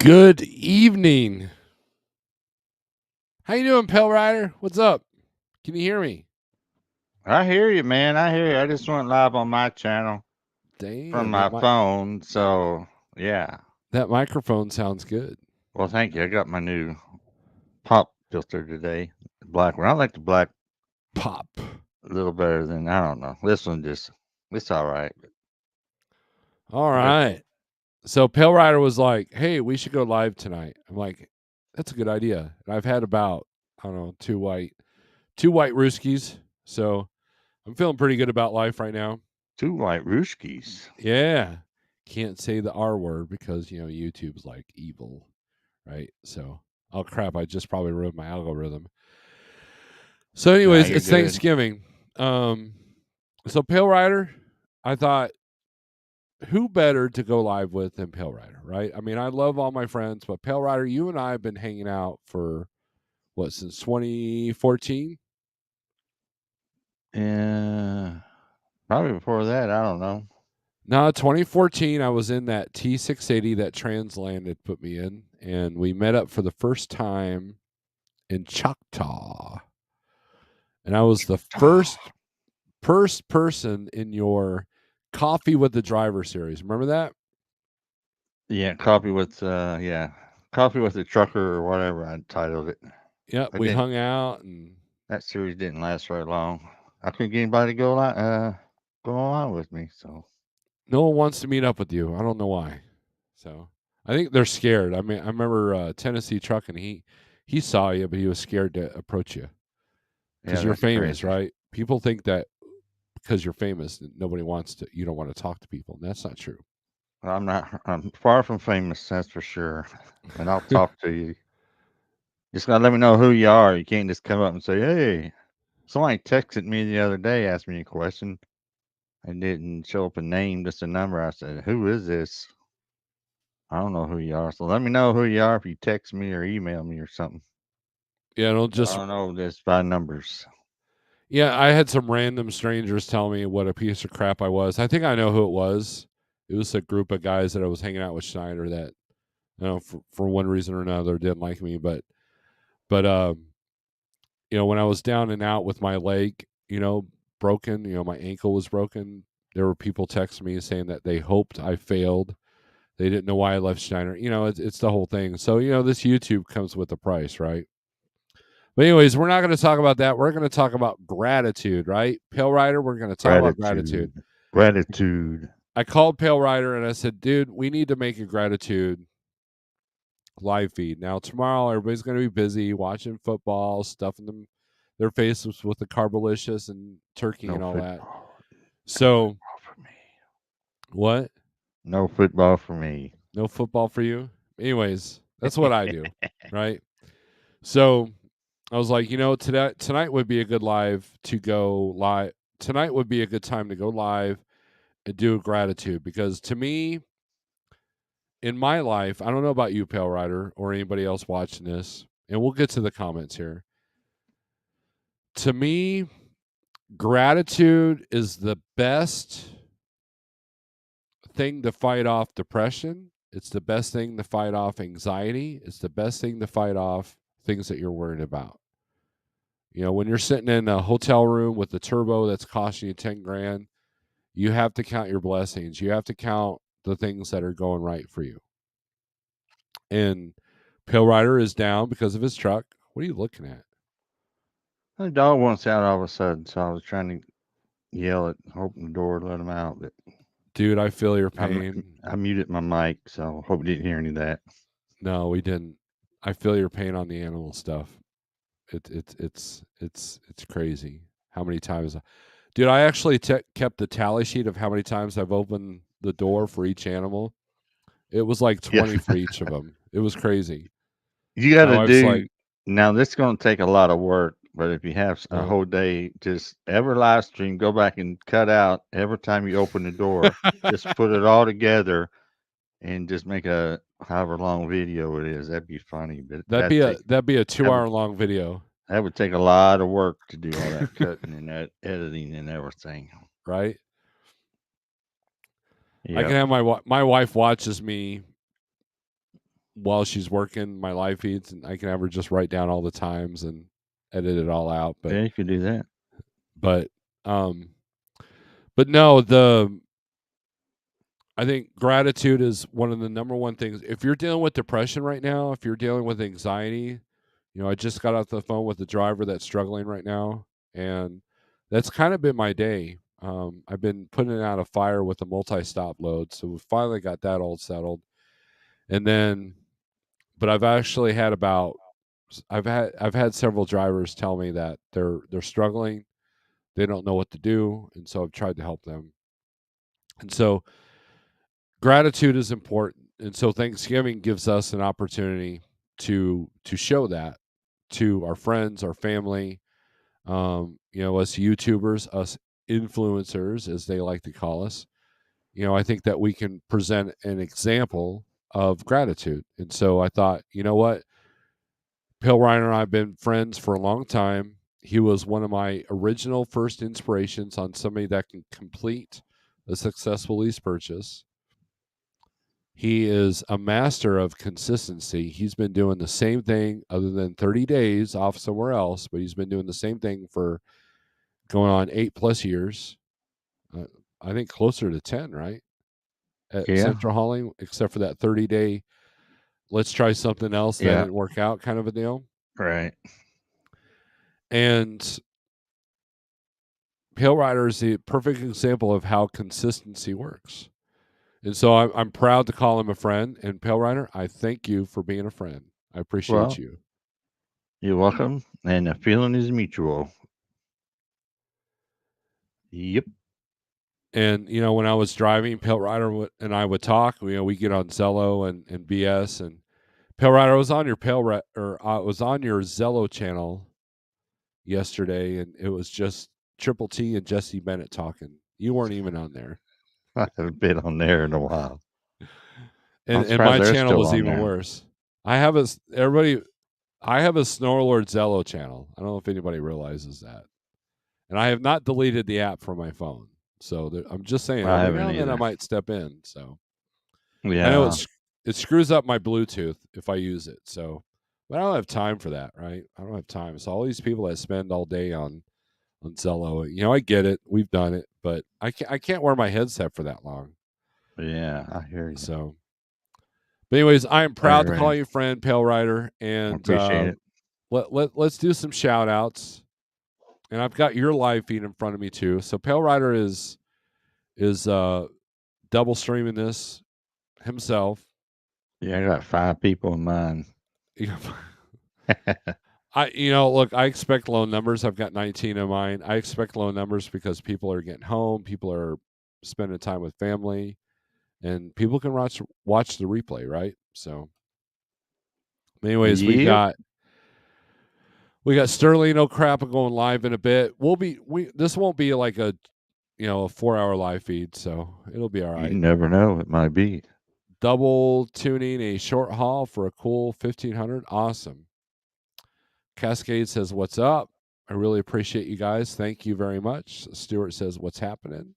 Good evening. How you doing, Pale Rider? What's up? Can you hear me? I hear you, man. I hear you. I just went live on my channel from Damn, my phone. So, yeah. that microphone sounds good. Well, thank you. I got my new pop filter today. The black one. I like the black Pop. a little better than, I don't know. This one just, it's all right. All I got, right. So Pale Rider was like, "Hey, we should go live tonight." I'm like, "That's a good idea." And I've had about I don't know two white rooskies, so I'm feeling pretty good about life right now. two white rooskies. Yeah, can't say the R word because YouTube's like evil, right? So, oh crap, I just probably ruined my algorithm. So, Nah, anyways, you're it's good. Thanksgiving. Um, so Pale Rider, I thought, who better to go live with than Pale Rider, right? I mean, I love all my friends, but Pale Rider, you and I have been hanging out for what since 2014? Yeah. Probably before that. I don't know. No, 2014. I was in that T680 that Translanded put me in, and we met up for the first time in Choctaw, and I was the first person in your Coffee with the Driver series. Remember that? Yeah. Yeah. Coffee with the trucker or whatever I titled it. Yep, I we didn't, hung out and that series didn't last very long. I couldn't get anybody to go along with me. So, no one wants to meet up with you. I don't know why. So I think they're scared. I mean, I remember Tennessee Truck, and he saw you, but he was scared to approach you yeah, because you're that's famous, crazy. right? People think that because you're famous, nobody wants to. You don't want to talk to people. And that's not true. I'm not. I'm far from famous, that's for sure. And I'll talk to you. Just gotta let me know who you are. You can't just come up and say, "Hey." Somebody texted me the other day, asked me a question. It didn't show up a name, just a number. I said, "Who is this?" I don't know who you are. So let me know who you are if you text me or email me or something. Yeah, don't But I just. don't know this by numbers. Yeah, I had some random strangers tell me what a piece of crap I was. I think I know who it was. It was a group of guys that I was hanging out with Schneider that for one reason or another didn't like me, but when I was down and out with my leg, broken, my ankle was broken. There were people texting me saying that they hoped I failed. They didn't know why I left Schneider. It's the whole thing. So, this YouTube comes with a price, right? But anyways, we're not going to talk about that. We're going to talk about gratitude, right? Pale Rider, we're going to talk about gratitude. Gratitude. Gratitude. I called Pale Rider and I said, dude, we need to make a gratitude live feed. Now tomorrow everybody's going to be busy watching football, stuffing their faces with the carbolicious and turkey No and all that. football. No So football for me. what? No football for me. No football for you? Anyways, that's what I do, right? So I was like, tonight would be a good live to go live. Tonight would be a good time to go live and do gratitude because to me, in my life, I don't know about you, Pale Rider, or anybody else watching this, and we'll get to the comments here. To me, gratitude is the best thing to fight off depression. It's the best thing to fight off anxiety. It's the best thing to fight off things that you're worried about. When you're sitting in a hotel room with a turbo that's costing you 10 grand, you have to count your blessings. You have to count the things that are going right for you. And Pale Rider is down because of his truck. What are you looking at? The dog wants out all of a sudden, so I was trying to yell at, open the door, let him out. But Dude, I feel your I, pain. I muted my mic, so hope you didn't hear any of that. No, we didn't. I feel your pain on the animal stuff. It's crazy. How many times, dude? I actually kept the tally sheet of how many times I've opened the door for each animal. It was like Yeah, 20 for each of them. It was crazy. you got My to wife's do like, now. This is going to take a lot of work, but if you have a uh, whole day, just every live stream, go back and cut out every time you open the door. Just put it all together and just make a however long video it is. That'd be funny, but that'd be a two that would hour long video, that would take a lot of work to do all that cutting and that editing and everything. right? I can Yep. have my wife watches me while she's working my live feeds, and I can have her just write down all the times and edit it all out. Yeah, you could do that. But um, but no, I think gratitude is one of the number one things. If you're dealing with depression right now, if you're dealing with anxiety, I just got off the phone with a driver that's struggling right now, and that's kind of been my day. I've been putting out a fire with a multi-stop load, so we finally got that all settled. And then, but I've had several drivers tell me that they're struggling, they don't know what to do, and so I've tried to help them. And so gratitude is important, and so Thanksgiving gives us an opportunity to show that to our friends, our family, us YouTubers, us influencers, as they like to call us. I think that we can present an example of gratitude. And so I thought, you know what? Pale Ryan and I have been friends for a long time. He was one of my original first inspirations on somebody that can complete a successful lease purchase. He is a master of consistency. He's been doing the same thing other than 30 days off somewhere else, but he's been doing the same thing for going on 8+ years. Uh, I think closer to 10, right? At Yeah. Central Hauling, except for that 30-day, let's try something else that Yeah. didn't work out kind of a deal. Right. And Pale Rider is the perfect example of how consistency works. And so I'm proud to call him a friend. And Pale Rider, I thank you for being a friend. I appreciate Well, you. you're welcome. And the feeling is mutual. Yep. And when I was driving, Pale Rider and I would talk. We get on Zello and BS. And Pale Rider was on your was on your Zello channel yesterday, and it was just Triple T and Jesse Bennett talking. You weren't even on there. I haven't been on there in a while. I'm And surprised my they're channel still was on even there. worse. I have a everybody. I have a Snorelord Zello channel. I don't know if anybody realizes that, and I have not deleted the app from my phone. So I'm just saying, I every haven't now and then I either. might step in. So I know Yeah. it screws up my Bluetooth if I use it. So, but I don't have time for that, right? I don't have time. So all these people that spend all day on Zello, I get it. We've done it, but I can't wear my headset for that long. Yeah. I hear you. So, but anyways, I am Right. proud to call Right. you friend, Pale Rider, I and appreciate it. let's do some shout outs. And I've got your live feed in front of me too. So Pale Rider is double streaming this himself. Yeah. I got 5 people in mind. Look, I expect low numbers. I've got 19 in mine. I expect low numbers because people are getting home, people are spending time with family, and people can watch the replay, right? So, anyways, Yep. we got Sterling O'Crap going live in a bit. This won't be like a 4-hour live feed, so it'll be all You right. never know. It might be. Double tuning a short haul for a cool 1500. Awesome. Cascade says, "What's up? I really appreciate you guys. Thank you very much." Stuart says, "What's happening?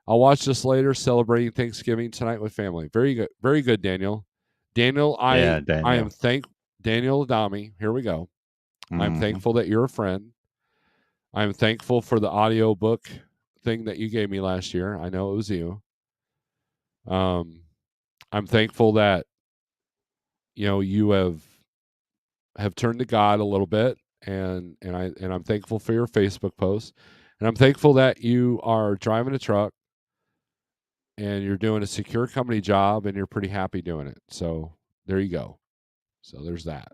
I'll watch this later. Celebrating Thanksgiving tonight with family." Very good. Very good, Daniel. Daniel, Yeah, I am Daniel. Daniel Adami. Here we go. I'm Hmm. thankful that you're a friend. I'm thankful for the audio book thing that you gave me last year. I know it was you. Um, I'm thankful that you have turned to God a little bit, and I'm thankful for your Facebook post, and I'm thankful that you are driving a truck and you're doing a secure company job and you're pretty happy doing it. So there you go. So there's that.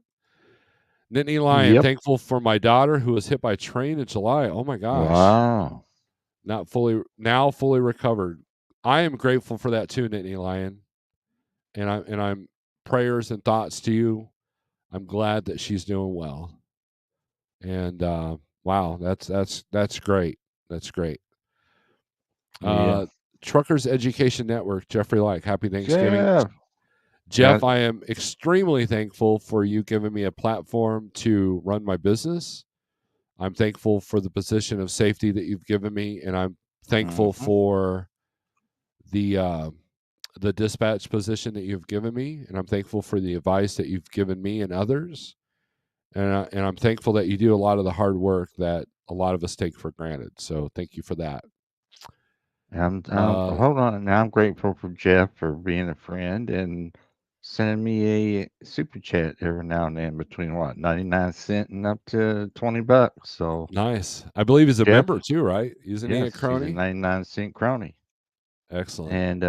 Nittany Lion, Yep. thankful for my daughter who was hit by a train in July. Oh my gosh. Wow. Not fully recovered. I am grateful for that too, Nittany Lion. And I'm prayers and thoughts to you. I'm glad that she's doing well. And wow, that's great. That's great. Yeah. Uh Truckers Education Network, Jeffrey Like, happy Thanksgiving. Jeff. Jeff, Got I am extremely thankful for you giving me a platform to run my business. I'm thankful for the position of safety that you've given me, and I'm thankful hmm for the the dispatch position that you've given me, and I'm thankful for the advice that you've given me and others. And I'm thankful that you do a lot of the hard work that a lot of us take for granted. So thank you for that. I'm Uh, hold on. Now I'm grateful for Jeff for being a friend and sending me a super chat every now and then between what 99 cents and up to $20. So nice. I believe he's a Jeff, member too, right? Isn't he a yes, he's a crony? 99 cent crony. Excellent. And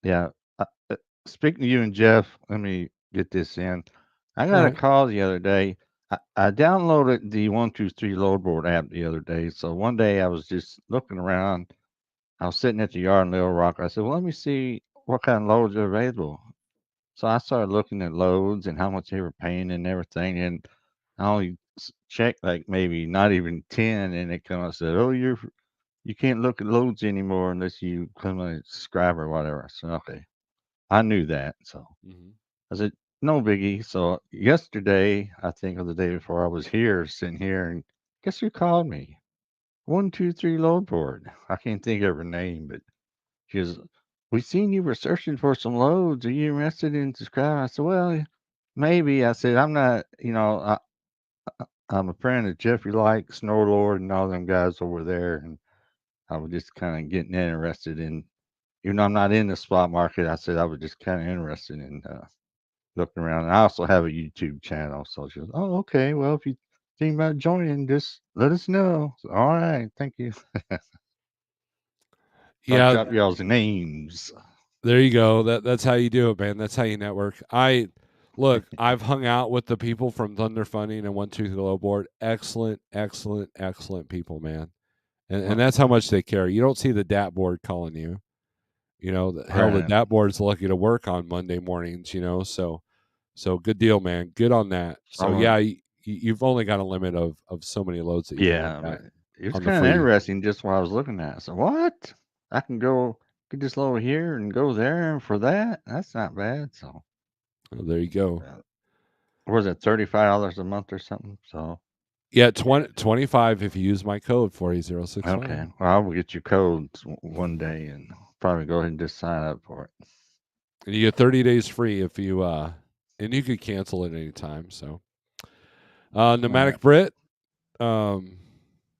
yeah, uh, uh, speaking to you and Jeff, let me get this in. I All got a right. call the other day. I downloaded the 123 load board app the other day. So one day I was just looking around. I was sitting at the yard in Little Rock. I said, well, let me see what kind of loads are available. So I started looking at loads and how much they were paying and everything. And I only checked like maybe not even 10. And it come up and said, oh, you can't look at loads anymore unless you become a subscriber or whatever. I said, okay. I knew that. So Mm-hmm. I said, no biggie. So yesterday, I think, or the day before, I was here sitting here, and guess who called me? 123 load board. I can't think of her name, but she was, we seen you were searching for some loads. Are you interested in subscribing? I said, well, maybe. I said, I'm not, I'm a friend of Jeffrey Light, Snorelord, and all them guys over there. And I was just kind of getting interested in, even though I'm not in the spot market, I said I was just kind of interested in looking around. And I also have a YouTube channel. So she goes, oh, okay. Well, if you think about joining, just let us know. So, all right. Thank you. I'll Yeah, drop y'all's names. there you go. That's how you do it, man. That's how you network. I look. I've hung out with the people from Thunder Funding and One Tooth Low Board. Excellent, excellent, excellent people, man. And Well, that's how much they care. You don't see the DAT board calling you. Hell, the right. DAT board's lucky to work on Monday mornings. So good deal, man. Good on that. So So, yeah, you've only got a limit of so many loads that you can look yeah, at but it was on the kind of free. interesting just what I was looking at. So, what? I can go get this load here and go there and for that? That's not bad. So, Oh, there you go. uh, was it $35 a month or something? So, Yeah, 25 if you use my code 48065. okay. Well, I will get your codes one day and probably go ahead and just sign up for it. And you get 30 days free if you and you could cancel at any time. So All right. Pneumatic Brit, um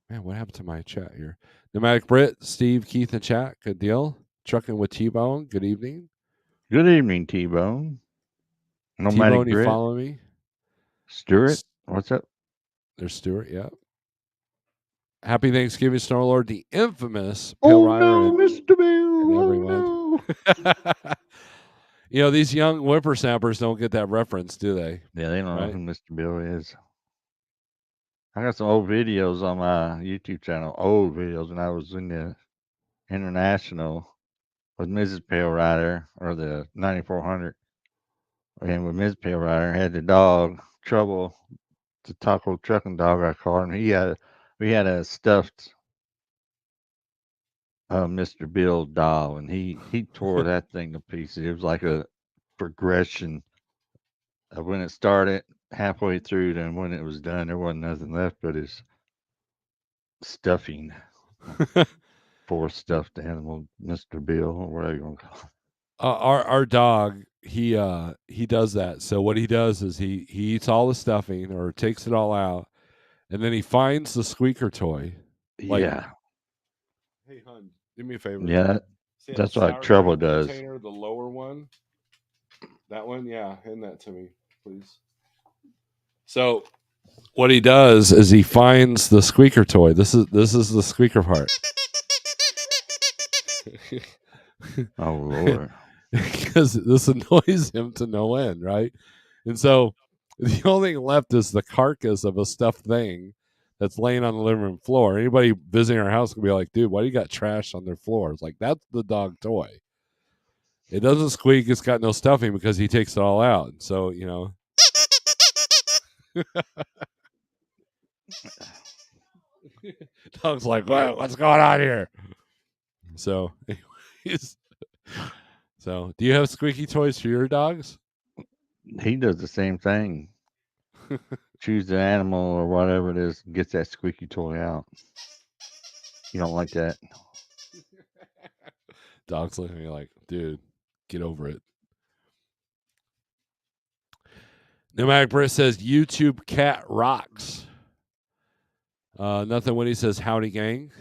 man, what happened to my chat here? Pneumatic Brit, Steve, Keith, and chat. Good deal. Trucking with T Bone. Good evening. Good evening, T Bone. T Nomadic Bone, you Brit. follow me? Stuart. What's up? There's Stuart, yeah. Happy Thanksgiving, Snorelord, the infamous Pale Oh Rider, no, Mr. and Bill. Oh everyone. no. These young whippersnappers don't get that reference, do they? Yeah, they don't know Right? who Mr. Bill is. I got some old videos on my YouTube channel, old videos when I was in the international with Mrs. Pale Rider or the 9400. And with Ms. Pale Rider, had the dog, Trouble, the taco trucking dog, I call him. We had a stuffed Mr. Bill doll, and he tore that thing to pieces. It was like a progression of when it started halfway through, then when it was done, there wasn't nothing left but his stuffing. Poor stuffed animal, Mr. Bill, or whatever you want to call him. Our dog, he does that. So what he does is he eats all the stuffing or takes it all out, and then he finds the squeaker toy. Like, Yeah, hey, hun, do me a favor. yeah, See that that's what sour Trouble cream does. container, the lower one? That one? Yeah, hand that to me, please. So what he does is he finds the squeaker toy. This is the squeaker part. Oh Lord, Because this annoys him to no end, right? And so the only thing left is the carcass of a stuffed thing that's laying on the living room floor. Anybody visiting our house can be like, dude, why do you got trash on their floor? It's like, that's the dog toy. It doesn't squeak. It's got no stuffing because he takes it all out. So, dog's like, what's going on here? So, anyways, so do you have squeaky toys for your dogs? he does the same thing. Choose the animal or whatever it is, gets that squeaky toy out. You don't like that? Dog's looking at me like, dude, Get over it. Nomadic Brit says YouTube cat rocks. Nothing when he says howdy gang.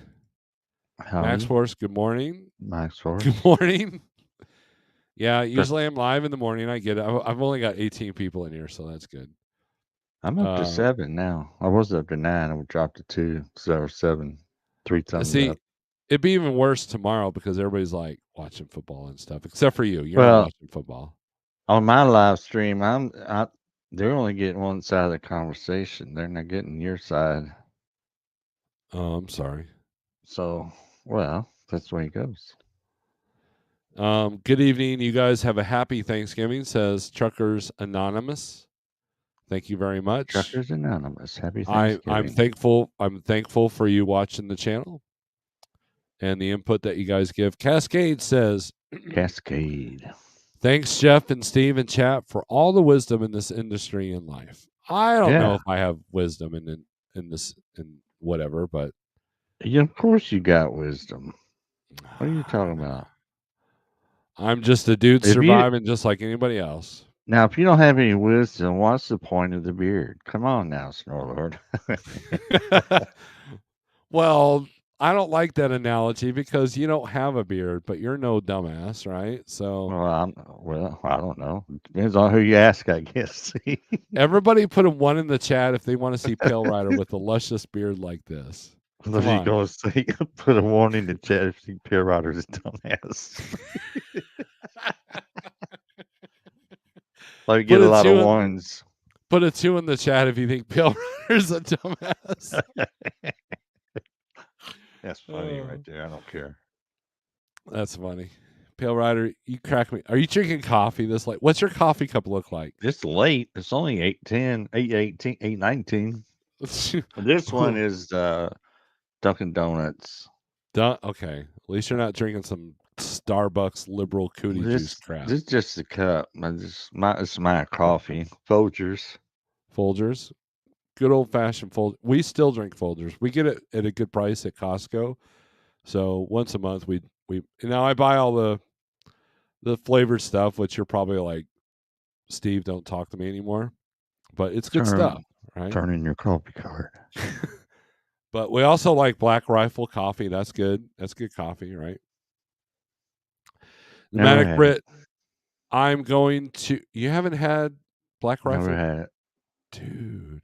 Max Howdy, Force, good morning. Max Good Force. morning. Yeah, Press. usually I'm live in the morning. I get it. I've only got 18 people in here, so that's good. I'm up to 7 now. I was up to 9. I dropped to 2, so 7. 3 thumbs See, up. it'd be even worse tomorrow because everybody's like watching football and stuff, except for you. You're not Well, watching football. on my live stream, they're only getting one side of the conversation. They're not getting your side. Oh, I'm sorry. So, well, that's the way it goes. Good evening. You guys have a happy Thanksgiving, says Truckers Anonymous. Thank you very much. Truckers Anonymous. Happy I'm Thanksgiving. thankful. I'm thankful for you watching the channel and the input that you guys give. Cascade says, Cascade. thanks, Jeff and Steve and chat for all the wisdom in this industry and life. I don't know Yeah. if I have wisdom in this in whatever, but Yeah, of course you got wisdom. What are you talking about? I'm just a dude If you surviving just like anybody else. Now, if you don't have any wisdom, what's the point of the beard? Come on now, Snorelord. Well, I don't like that analogy because you don't have a beard, but you're no dumbass, right? So I don't know. Depends on who you ask, I guess. everybody put a one in the chat if they want to see Pale Rider with a luscious beard like this. What Come are you on. going to say? Put a warning in the chat if you peer riders is dumbass. Like, get put a a lot of two in, ones. put a two in the chat if you think Pale Rider's a dumbass. That's funny right Oh, there. I don't care. that's funny. Pale Rider, you crack me. Are you drinking coffee this late? What's your coffee cup look like? It's late. It's only 8:10, 8:18, 8:19. This one is Dunkin' Donuts. Okay. At least you're not drinking some Starbucks liberal cootie juice crap. This just a cup. It's my coffee. Folgers. Folgers. Good old fashioned Folgers. We still drink Folgers. We get it at a good price at Costco. So once a month we now I buy all the flavored stuff, which you're probably like, Steve, don't talk to me anymore. But it's good stuff, Turn right? turn in your coffee card. But we also like Black Rifle coffee. That's good. That's good coffee, right? Never Pneumatic had it. Brit, I'm going to. You haven't had Black Never Rifle? had it. Dude,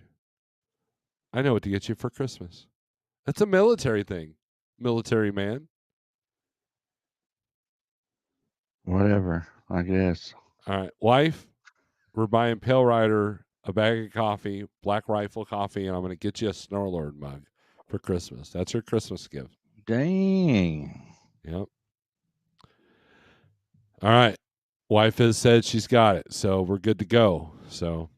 I know what to get you for Christmas. That's a military thing, military man. Whatever, I guess. All right, wife, we're buying Pale Rider a bag of coffee, Black Rifle coffee, and I'm going to get you a Snorelord mug for Christmas. That's your Christmas gift. Dang. Yep. All right. Wife has said she's got it, so we're good to go. So,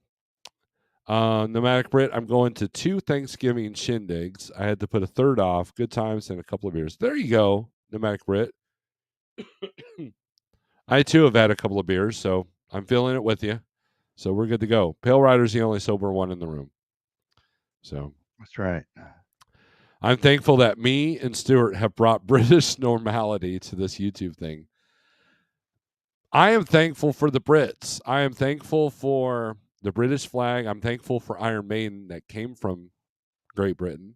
Nomadic Brit, I'm going to 2 Thanksgiving shindigs. I had to put a third off. Good times and a couple of beers. There you go, Nomadic Brit. I too have had a couple of beers, so I'm feeling it with you. So we're good to go. Pale Rider's the only sober one in the room. So That's right. I'm thankful that me and Stuart have brought British normality to this YouTube thing. I am thankful for the Brits. I am thankful for the British flag. I'm thankful for Iron Maiden that came from Great Britain.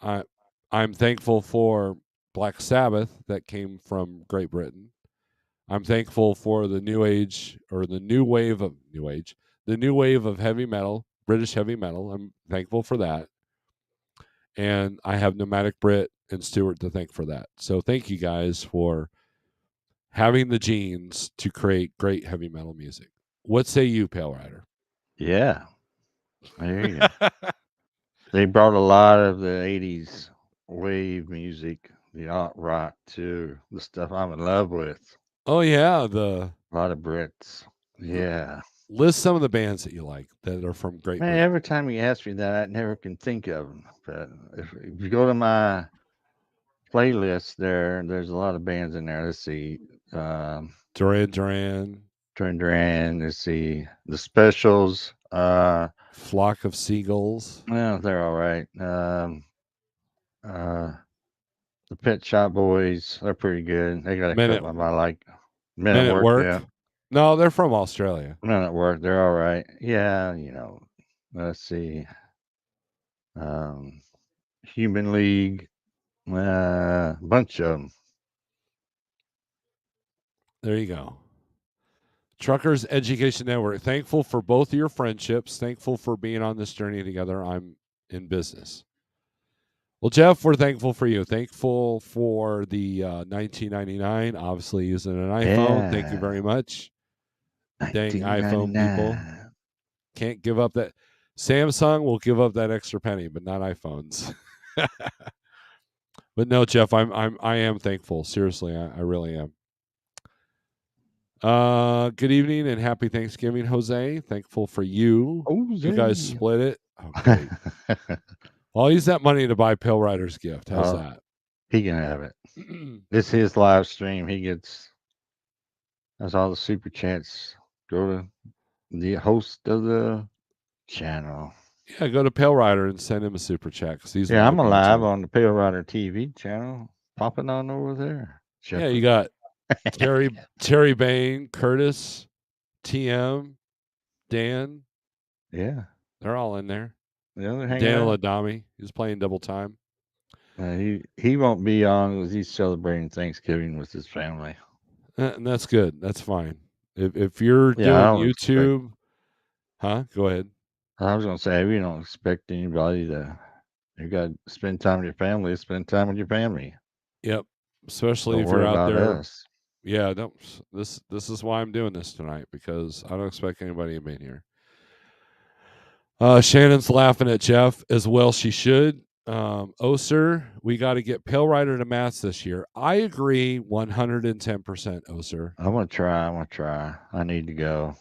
I'm thankful for Black Sabbath that came from Great Britain. I'm thankful for the new age or the new wave of the new wave of heavy metal, British heavy metal. I'm thankful for that. And I have Nomadic Brit and Stuart to thank for that. So thank you guys for having the genes to create great heavy metal music. What say you, Pale Rider? Yeah. I hear you. They brought a lot of the 80s wave music, the art rock, too. The stuff I'm in love with. Oh yeah, the A lot of Brits. Yeah. list some of the bands that you like that are from Great Man, Britain. every time you ask me that, I never can think of them. But if you go to my playlist there's a lot of bands in there. Let's see. Duran Duran, Duran. Let's see. The Specials. Flock of Seagulls, Well, they're all right. Uh, the Pet Shop Boys. They're pretty good. They got a Men at couple of 'em I like. Men at Men at work, yeah. work? No, they're from Australia. Men at work, they're all right. Yeah, let's see. Um, Human League, bunch of them. There you go. Truckers Education Network. Thankful for both of your friendships. Thankful for being on this journey together. I'm in business. Well, Jeff, we're thankful for you. Thankful for the 1999. Obviously, using an iPhone. Thank you very Yeah, much. Dang iPhone people. 1999. Can't give up that. Samsung will give up that extra penny, but not iPhones. But no, Jeff, I am thankful. Seriously, I really am. Good evening and happy Thanksgiving, Jose. Thankful for you. You guys Jose. split it. Oh, great. I'll use that money to buy Pill Rider's gift. How's Oh, that? he can have it. This his live stream. He gets that's all the super chats go to the host of the channel. Yeah, go to Pale Rider and send him a super chat because he's Yeah, I'm live alive YouTube. on the Pale Rider TV channel, popping on over there. Yeah, you Shepherd. got Terry Bain, Curtis, TM, Dan. Yeah, They're all in there. they're hanging Daniel out. Adami, he's playing double time. He won't be on because he's celebrating Thanksgiving with his family. And that's good. That's fine. If you're Yeah, I doing don't expect. YouTube, huh? Go ahead. I was gonna say we don't expect anybody to. You got to spend time with your family. Spend time with your family. Yep. Especially Don't if worry you're out about there. us. Yeah, don't. This is why I'm doing this tonight because I don't expect anybody to be in here. Shannon's laughing at Jeff as well. She should. Oser, we got to get Pale Rider to Mats this year. I agree 110%, Oser. I'm gonna try. I'm gonna try. I need to go.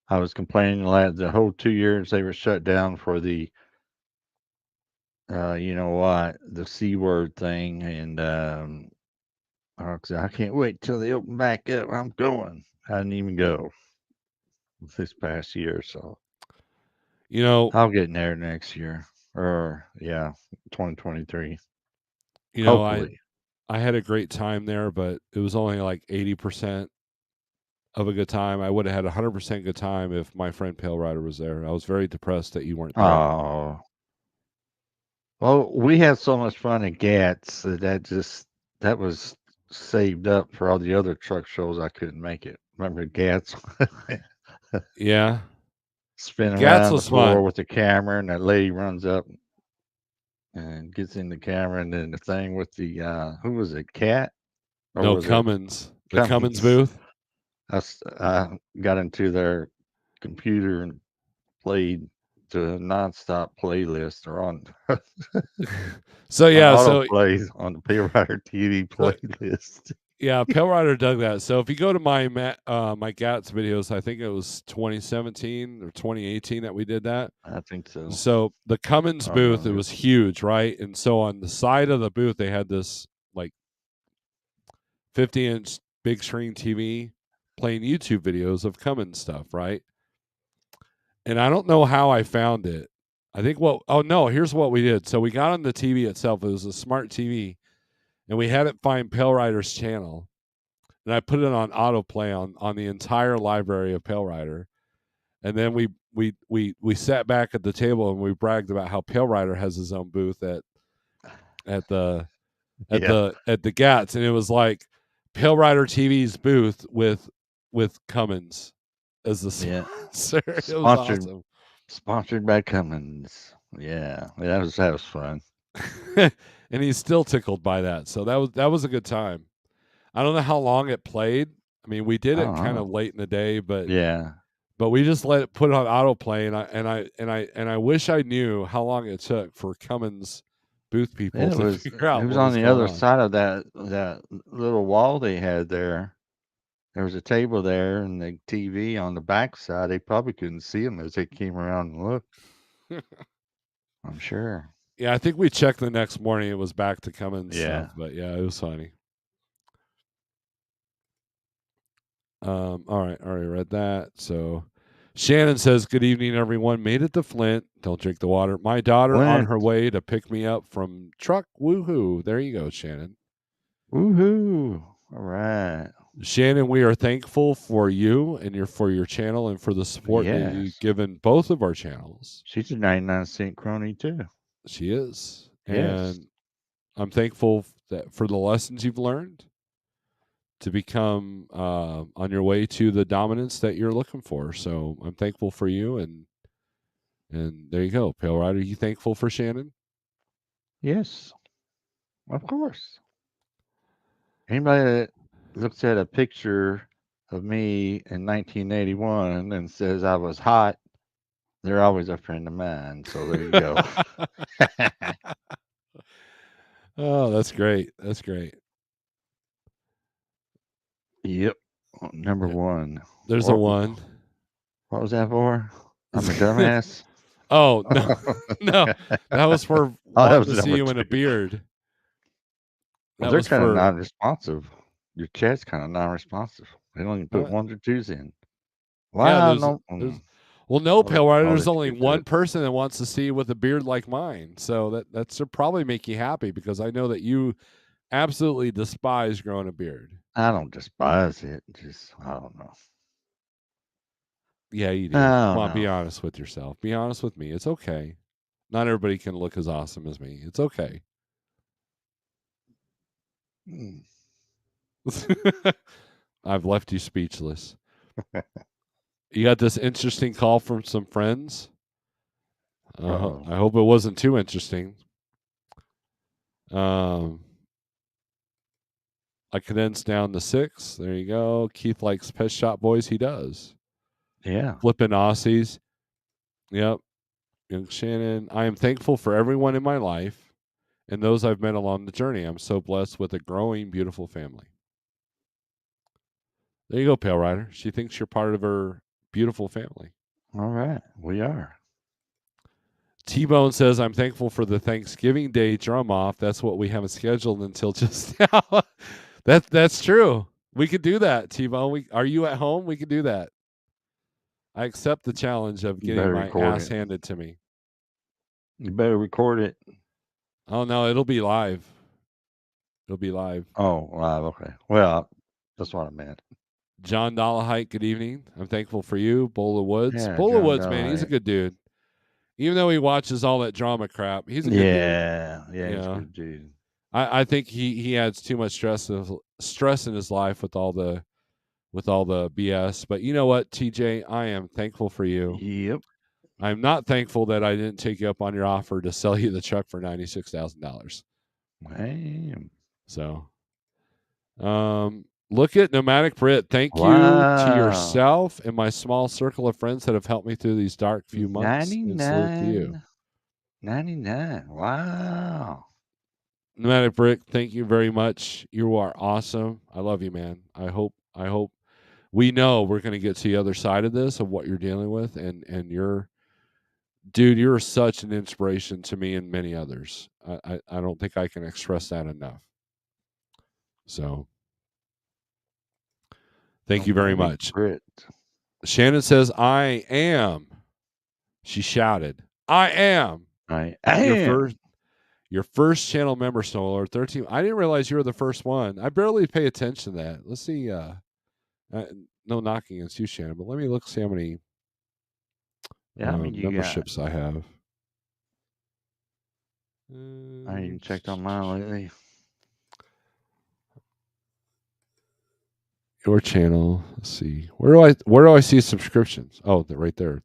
I was complaining the whole 2 years they were shut down for the you know what, the C word thing, and I can't wait till they open back up. I'm going. I didn't even go this past year, so You know, I'll get in there next year, or yeah, 2023, you know, hopefully. I had a great time there, but it was only like 80% of a good time. I would have had 100% good time if my friend Pale Rider was there. I was very depressed that you weren't there. Oh, well, we had so much fun at Gats that was saved up for all the other truck shows I couldn't make it. Remember Gats? Yeah. Spinning Gats around the was floor fun. with the camera, and that lady runs up and gets in the camera, and then the thing with the who was it, Cat, or No, was it Cummins. The Cummins Cummings? booth. I got into their computer and played the nonstop playlist or on So on yeah, auto so plays on the Pay Rider TV so playlist. yeah, Pale Rider dug that. So if you go to my Gats videos, I think it was 2017 or 2018 that we did that. I think so. So the Cummins I don't booth, it remember. was huge, right? And so on the side of the booth, they had this like 50-inch big screen TV playing YouTube videos of Cummins stuff, right? And I don't know how I found it. I think oh no, here's what we did. So we got on the TV itself. It was a smart TV, and we had it find Pale Rider's channel. And I put it on autoplay on the entire library of Pale Rider. And then we sat back at the table and we bragged about how Pale Rider has his own booth at the Yeah, at the Gats, and it was like Pale Rider TV's booth with Cummins as the yeah. sponsor. It was Sponsored awesome. sponsored by Cummins. Yeah, that was fun. And he's still tickled by that. So that was a good time. I don't know how long it played. I mean, we did I it don't kind know. of late in the day, Yeah, but we just let it put it on autoplay, and I wish I knew how long it took for Cummins booth people yeah. to figure It out was what on was the going other on. side of that little wall they had there. There was a table there and the TV on the back side. They probably couldn't see them as they came around and looked. I'm sure. Yeah, I think we checked the next morning. It was back to Cummins stuff, Yeah. but yeah, it was funny. All right, already read that. So Shannon says, "Good evening, everyone. Made it to Flint. Don't drink the water. My daughter on Flint. her way to pick me up from truck. Woohoo! There you go, Shannon. Woohoo. All right. Shannon, we are thankful for you and for your channel and for the support that you've Yes. given both of our channels. She's a 99-cent crony too. She is. Yes. And I'm thankful that for the lessons you've learned to become on your way to the dominance that you're looking for. So I'm thankful for you, and there you go, Pale Rider. You thankful for Shannon? Yes. Of course. Anybody that looks at a picture of me in 1981 and says I was hot, they're always a friend of mine. So there you go. Oh, that's great. That's great. Yep. Number Yeah, one. there's a What, one. what was that for? I'm a dumbass. Oh no, no, that was for Oh, that wanting was to see number you in a two. beard. Well, That they're was kind of for non-responsive. Your chat's kind of non-responsive. They don't even put uh, ones or twos in. yeah. Wow, no. Well, no, Pale Rider. I'll There's let you only get to one it. person that wants to see you with a beard like mine, so that should probably make you happy because I know that you absolutely despise growing a beard. I don't despise it. Just I don't know. Yeah, you do. I Come don't on, be know. honest with yourself. Be honest with me. It's okay. Not everybody can look as awesome as me. It's okay. Mm. I've left you speechless. You got this interesting call from some friends. Uh-oh. I hope it wasn't too interesting. Um, I condensed down to 6. There you go. Keith likes Pet Shop Boys. He does. Yeah. Flipping Aussies. Yep. Young Shannon. I am thankful for everyone in my life and those I've met along the journey. I'm so blessed with a growing, beautiful family. There you go, Pale Rider. She thinks you're part of her beautiful family. All right. We are. T-Bone says, I'm thankful for the Thanksgiving Day drum off. That's what we haven't scheduled until just now. That's true. We could do that, T-Bone. Are you at home? We could do that. I accept the challenge of You getting better my record ass it. handed to me. You better record it. Oh no, it'll be live. It'll be live. Oh, live. Okay. Well, that's what I meant. John Dollahite, good evening. I'm thankful for you. Bola Woods. Yeah, Bola John Woods, man, he's a Dye. good dude. Even though he watches all that drama crap, he's a good dude. Yeah. Yeah, You he's a know, good dude. I think he adds too much stress in his life with all the BS. But you know what, TJ, I am thankful for you. Yep. I'm not thankful that I didn't take you up on your offer to sell you the truck for $96,000. Man. So, look at Nomadic Brit. Thank you to Wow. yourself and my small circle of friends that have helped me through these dark few months. And salute to you. 99. Wow. Nomadic Brick, thank you very much. You are awesome. I love you, man. I hope we know we're going to get to the other side of this of what you're dealing with, and you're, dude, you're such an inspiration to me and many others. I don't think I can express that enough. So thank you very Nomadic much. Brit. Shannon says, I am. She shouted, I am I your am. first channel member, Snorelord 13. I didn't realize you were the first one. I barely pay attention to that. Let's see. No knocking against you, Shannon, but let me look see how many Yeah, how many you got? memberships I have. I ain't even checked on mine lately. Your channel. Let's see. Where do I see subscriptions? Oh, they're right there.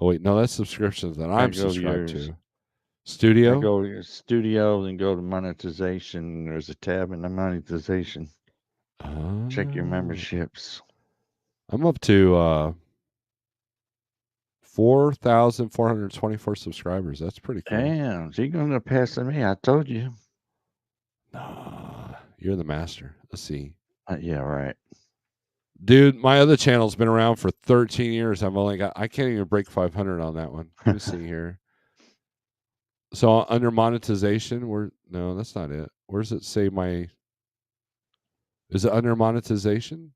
Oh wait, no, that's subscriptions that Gotta I'm go to subscribed yours. to. I Studio. go to your studio and go to monetization. There's a tab in the monetization. Check your Uh, memberships. I'm up to 4,424 subscribers. That's pretty cool. Damn, so you're gonna pass to me. I told you. Nah, you're the master. Let's see. Yeah, right. Dude, my other channel's been around for 13 years. I can't even break 500 on that one. Let me see here. So under monetization, no, that's not it. Where does it say is it under monetization?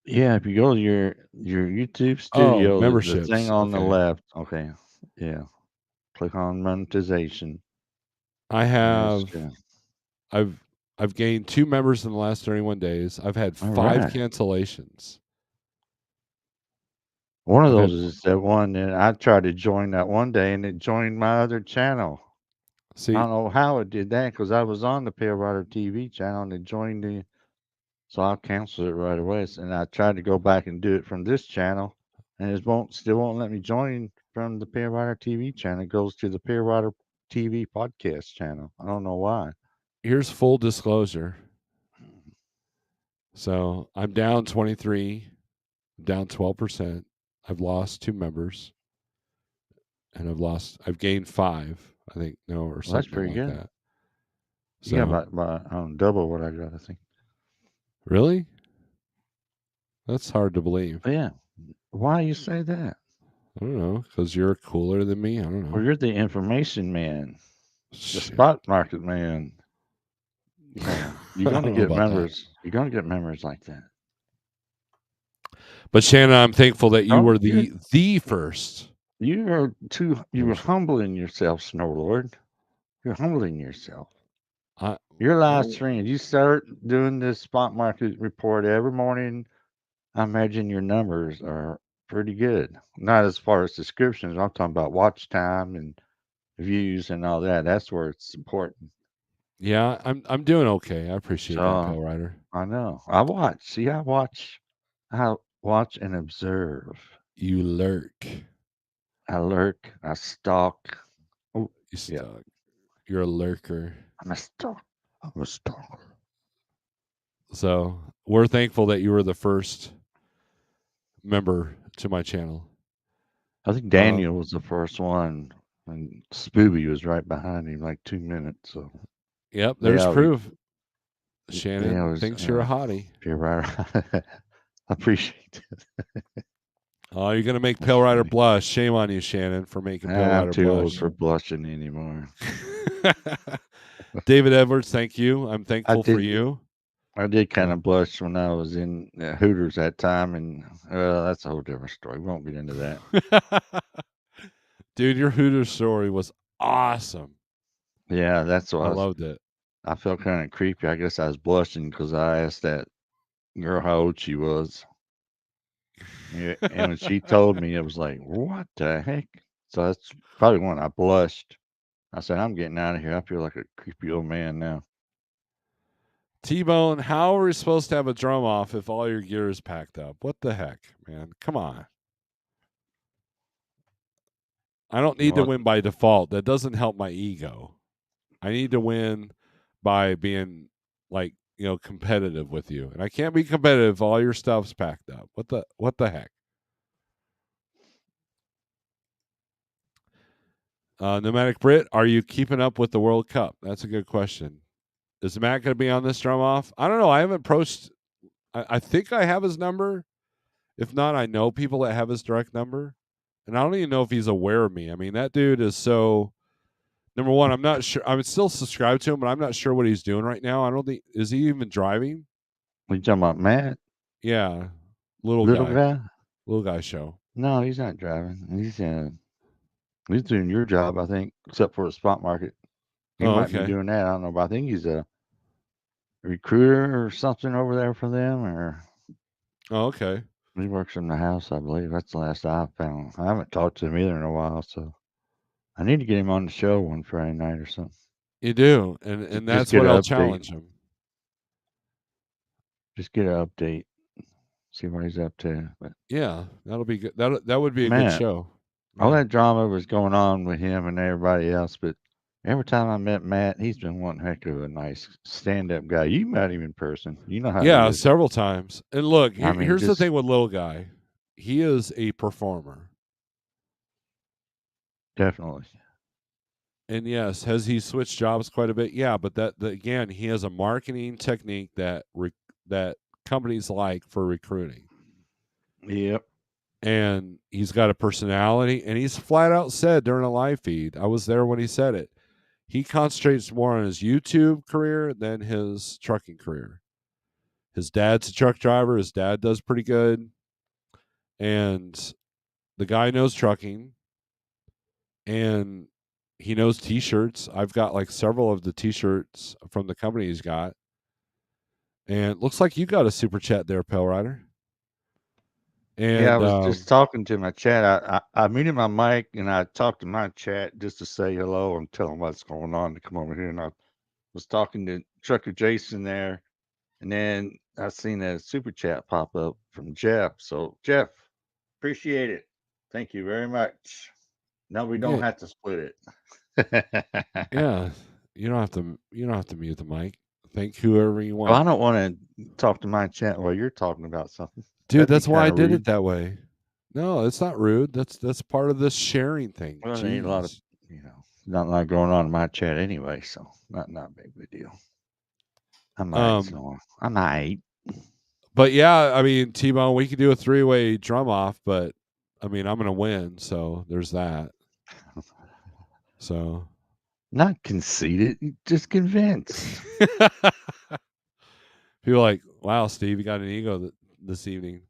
Yeah, if you go to your YouTube Oh, studio, the thing memberships. on the Okay. left. Okay. Yeah. Click on monetization. I And it's have I've I've gained 2 members in the last 31 days. I've had All 5 right. cancellations. One of I've those had is that one that I tried to join that one day, and it joined my other channel. I see, don't know how it did that because I was on the Pale Rider TV channel and it joined the. So I canceled it right away. And I tried to go back and do it from this channel, and it still won't let me join from the Pale Rider TV channel. It goes to the Pale Rider TV podcast channel. I don't know why. here's full disclosure. So, I'm down 23, down 12%. I've lost 2 members, and I've gained 5, I think, no, or Well, that's something pretty like good. that. You got So, about double what I got, I think. really? That's hard to believe. But yeah. Why you say that? I don't know, because you're cooler than me. I don't Well, know. you're the information man, the Shit. spot market man. Yeah, you're I gonna don't know get about that. members. You're gonna get members like that. But Shannon, I'm thankful that you Oh, were the first you're person. humbling yourself, Snorelord. You're humbling yourself. I Your live oh, stream. You start doing this spot market report every morning. I imagine your numbers are pretty good. Not as far as subscriptions. I'm talking about watch time and views and all that. That's where it's important. yeah, I'm doing okay. I appreciate that, So Pale Rider. I know. I watch. See, I watch. I watch and observe. You lurk. I lurk. I stalk. Oh, You yeah. stuck. You're a lurker. I'm a stalk. I'm a stalker. So we're thankful that you were the first member to my channel. I think Um, Daniel was the first one, and Spooby was right behind him, like 2 minutes. So yep, they there's all, proof. they Shannon always, thinks you're a hottie. you're right. I appreciate it. Oh, you're gonna make That's Pale Rider funny. blush. Shame on you, Shannon, for making Pale I'm Rider too old blush. for blushing anymore. David Edwards, thank you. I'm I thankful for did. you. I did kind Uh, of blush when I was in Hooters that time, and that's a whole different story. We won't get into that. Dude, your Hooters story was awesome. Yeah, that's what I loved it. I felt kind of creepy. I guess I was blushing because I asked that girl how old she was. Yeah, and when she told me, it was like, what the heck? So that's probably when I blushed. I said, I'm getting out of here. I feel like a creepy old man now. T-Bone, how are we supposed to have a drum off if all your gear is packed up? What the heck, man? Come on. I don't need to Well, win by default. That doesn't help my ego. I need to win by being like, competitive with you. And I can't be competitive if all your stuff's packed up. What the heck? Nomadic Brit, are you keeping up with the World Cup? That's a good question. Is Matt going to be on this drum off? I don't know. I haven't approached. I think I have his number. If not, I know people that have his direct number. And I don't even know if he's aware of me. I mean, that dude is so. Number one, I'm not sure. I'm still subscribed to him, but I'm not sure what he's doing right now. I don't think. Is he even driving? we talking about Matt, Yeah. little guy? Little guy show. No, he's not driving. He's doing your job, I think, except for the spot market. He Oh, might be okay. doing that. I don't know, but I think he's a recruiter or something over there for them, or Oh, okay. he works in the house, I believe. That's the last I found. I haven't talked to him either in a while, so I need to get him on the show one Friday night or something. You do, and Just that's get what an I'll update. challenge him. Just get an update. See what he's up to. But Yeah, that'll be good. That would be a good man, show. all Yeah. that drama was going on with him and everybody else, but every time I met Matt, he's been one heck of a nice stand-up guy. You met him in person. You know how he Yeah, is. several times. And look, I mean, here's the just thing with little guy. He is a performer. definitely. And yes, has he switched jobs quite a bit? Yeah, but again, he has a marketing technique that companies like for recruiting. Yep. And he's got a personality, and he's flat out said during a live feed. I was there when he said it. He concentrates more on his YouTube career than his trucking career. His dad's a truck driver. His dad does pretty good. And the guy knows trucking, and he knows t-shirts. I've got like several of the t-shirts from the company he's got. And looks like you got a super chat there, Pale Rider. Yeah, I And was just talking to my chat. I muted my mic and I talked to my chat just to say hello and tell them what's going on to come over here. And I was talking to Trucker Jason there, and then I seen a super chat pop up from Jeff. So Jeff, appreciate it. Thank you very much. Now we don't yeah, have to split it. yeah, you don't have to mute the mic. Thank whoever you Well, I want. don't want to talk to my chat while you're talking about something. Dude, That'd be that's why kind I of did it rude. that way. No, it's not rude. That's part of this sharing thing. Well, there ain't a lot of, Jeez. not a lot going on in my chat anyway, so not a big deal. I'm all right, Um, Snore. I'm all right. but yeah, I mean, T-Bone, we could do a 3-way drum off, but I mean, I'm gonna win, so there's that. So Not conceited, just convinced. people are like, wow, Steve, you got an ego this evening.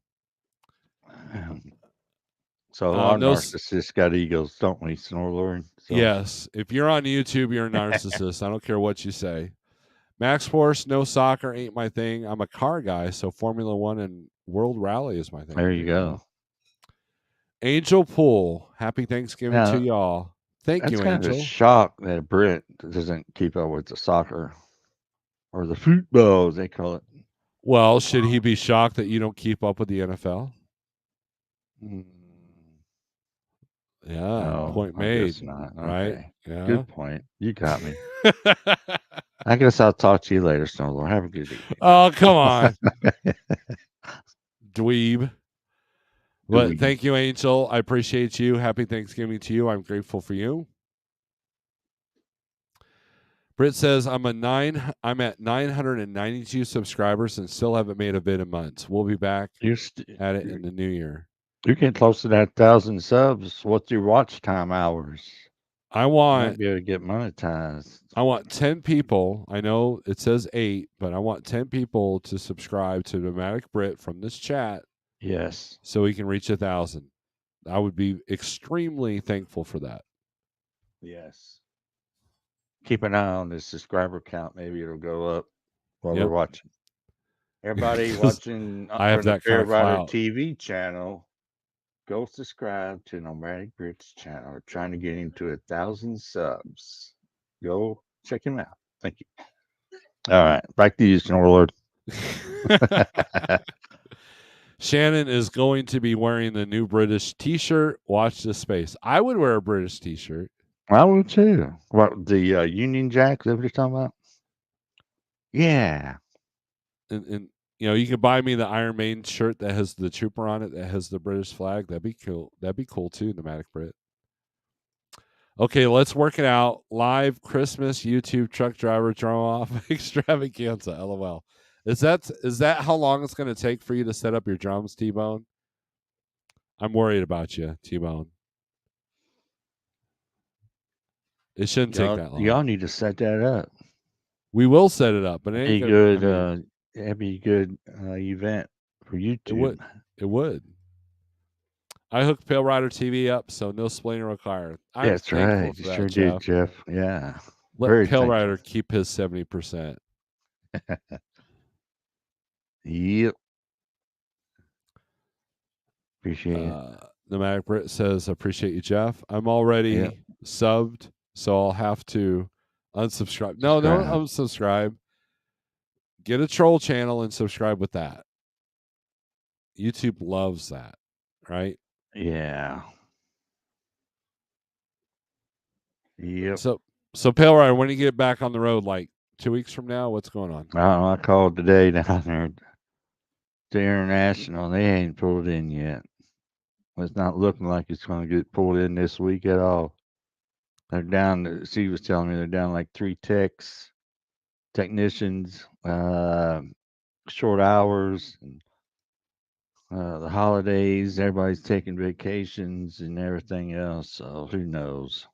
So our No, narcissists got egos, don't we, Snorelord? So yes. If you're on YouTube, you're a narcissist. I don't care what you say. Max Force, no soccer ain't my thing. I'm a car guy, so Formula One and World Rally is my thing. there There you you go. go. Angel Pool, happy Thanksgiving to Now y'all. Thank that's you, kind of a Angel. shock that a Brit doesn't keep up with the soccer or the football, as they call it. Well, should he be shocked that you don't keep up with the NFL? Mm, Yeah, no, point I guess made, not. right? Okay, Yeah. good point. You got me. I guess I'll talk to you later, Snowlord. Have a good evening. Oh, come on, dweeb. But Dewey. thank you, Angel. I appreciate you. Happy Thanksgiving to you. I'm grateful for you. Britt says I'm at 992 subscribers and still haven't made a vid in months. We'll be back You're, at it you're in the new year. you're getting close to that 1,000 subs. What's your watch time hours? I You might want be able to get monetized. I want 10 people. I know it says 8, but I want 10 people to subscribe to Nomadic Brit from this chat Yes. so we can reach 1,000. I would be extremely thankful for that. Yes. Keep an eye on the subscriber count. Maybe it'll go up while we're Yep. watching. Everybody Because watching I have from the that kind Fair of Rider clout. TV channel, go subscribe to Nomadic Brit's channel. We're trying to get him to 1,000 subs. Go check him out. Thank you. All right. Back to you, Snorelord. Shannon is going to be wearing the new British t-shirt. Watch this space. I would wear a British t-shirt. I will too. What, the Union Jack? Is that what you're talking about? Yeah. And you can buy me the Iron Maiden shirt that has the trooper on it that has the British flag. That'd be cool. That'd be cool too, Nomadic Brit. Okay, let's work it out. Live Christmas YouTube truck driver drum off extravaganza. LOL. Is that how long it's going to take for you to set up your drums, T-Bone? I'm worried about you, T-Bone. It shouldn't take that Y'all long. need to set that up. We will set it up, but it ain't Be gonna. I good. mean, That'd be a good event for it would. YouTube. It would. I hooked Pale Rider TV up, so no splaining required. I'm That's thankful right. You for that, sure did, Jeff. Jeff. Yeah. Let Very Pale thankful. Rider keep his 70%. Yep. Appreciate it. Nomadic Brit says, appreciate you, Jeff. I'm Yep. already subbed, so I'll have to unsubscribe. No, don't Subscribe. unsubscribe. Get a troll channel and subscribe with that. YouTube loves that, right? Yeah. Yep. So, Pale Rider, when you get back on the road, like 2 weeks from now, what's going on? I don't know. I called today down there to International. They ain't pulled in yet. It's not looking like it's going to get pulled in this week at all. They're down. She was telling me they're down like 3 technicians, short hours, and the holidays. Everybody's taking vacations and everything else. So who knows?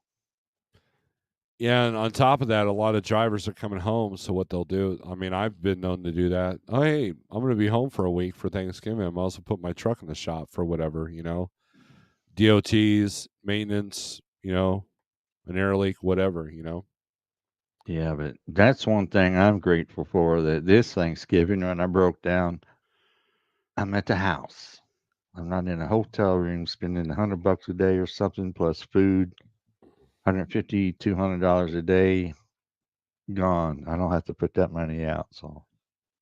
Yeah, and on top of that, a lot of drivers are coming home. So what they'll do, I mean, I've been known to do that. Oh, hey, I'm going to be home for a week for Thanksgiving. I'm also put my truck in the shop for whatever, DOTs, maintenance, an air leak, whatever. Yeah, but that's one thing I'm grateful for. That this Thanksgiving, when I broke down, I'm at the house. I'm not in a hotel room spending $100 a day or something plus food, 150, $200 a day gone. I don't have to put that money out, so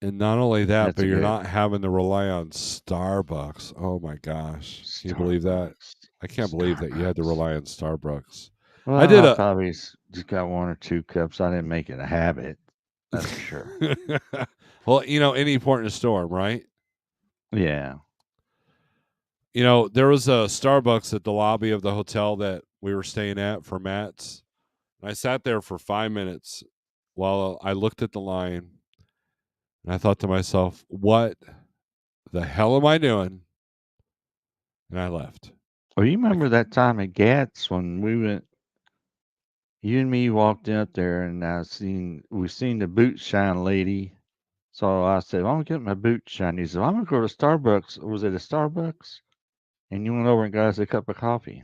And not only that, that's but a you're good not having to rely on Starbucks. Oh my gosh. Can you believe that? Starbucks. I can't believe that you had to Starbucks. rely on Starbucks. I Well, did I a probably just got one or two cups. I didn't make it a habit. That's for sure. well, any port in a storm, right? Yeah. There was a Starbucks at the lobby of the hotel that we were staying at for Matt's. And I sat there for 5 minutes while I looked at the line and I thought to myself, what the hell am I doing? And I left. Well, you I, remember that time at Gats when we went, you and me walked up there and we seen the boot shine lady. So I said, well, I'm gonna get my boot shine. He said, well, I'm gonna go to Starbucks. Was it a Starbucks? And you went over and got us a cup of coffee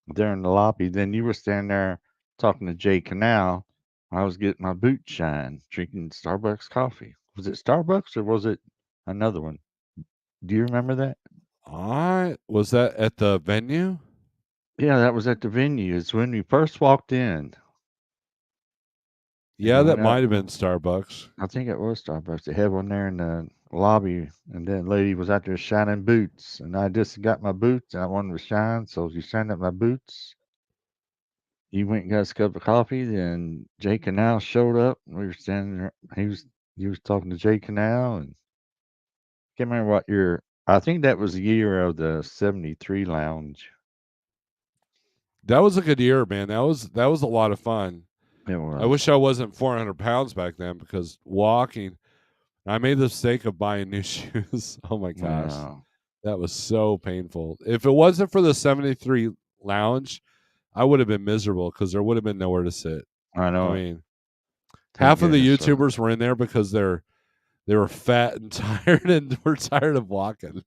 there in the lobby. Then you were standing there talking to Jay Canal. I was getting my boot shine, drinking Starbucks coffee. Was it Starbucks or was it another one? Do you remember that? I was that at the venue? Yeah, that was at the venue. It's when we first walked in and Yeah, went that up. might have been Starbucks. I think it was Starbucks. They had one there in the lobby, and then lady was out there shining boots, and I just got my boots, and I wanted to shine, so she shined up my boots. You went and got us a cup of coffee. Then Jay Canal showed up. And we were standing there. He was talking to Jay Canal, and can't remember what year. I think that was the year of the '73 lounge. That was a good year, man. That was a lot of fun. It I was. wish I wasn't 400 pounds back then because walking, I made the mistake of buying new shoes. Oh my gosh. Uh, That was so painful. If it wasn't for the 73 lounge, I would have been miserable because there would have been nowhere to sit. I I know it. mean, Thank half of the goodness for YouTubers were in there because they were fat and tired and were tired of walking.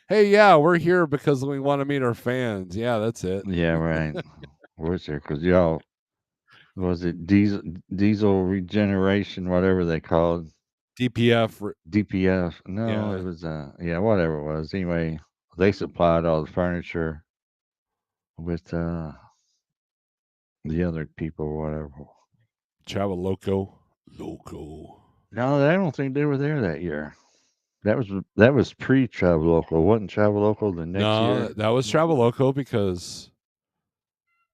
Hey, yeah, we're here because we want to meet our fans. Yeah, that's it. yeah, right. Was there? Because y'all was it diesel regeneration, whatever they called DPF. DPF? No, it Yeah, was yeah, whatever it was. Anyway, they supplied all the furniture with the other people, whatever. Travel Loco. Loco. No, I don't think they were there that year. That was pre Travel Local. Wasn't Travel Local the next No, year? that was Travel Loco because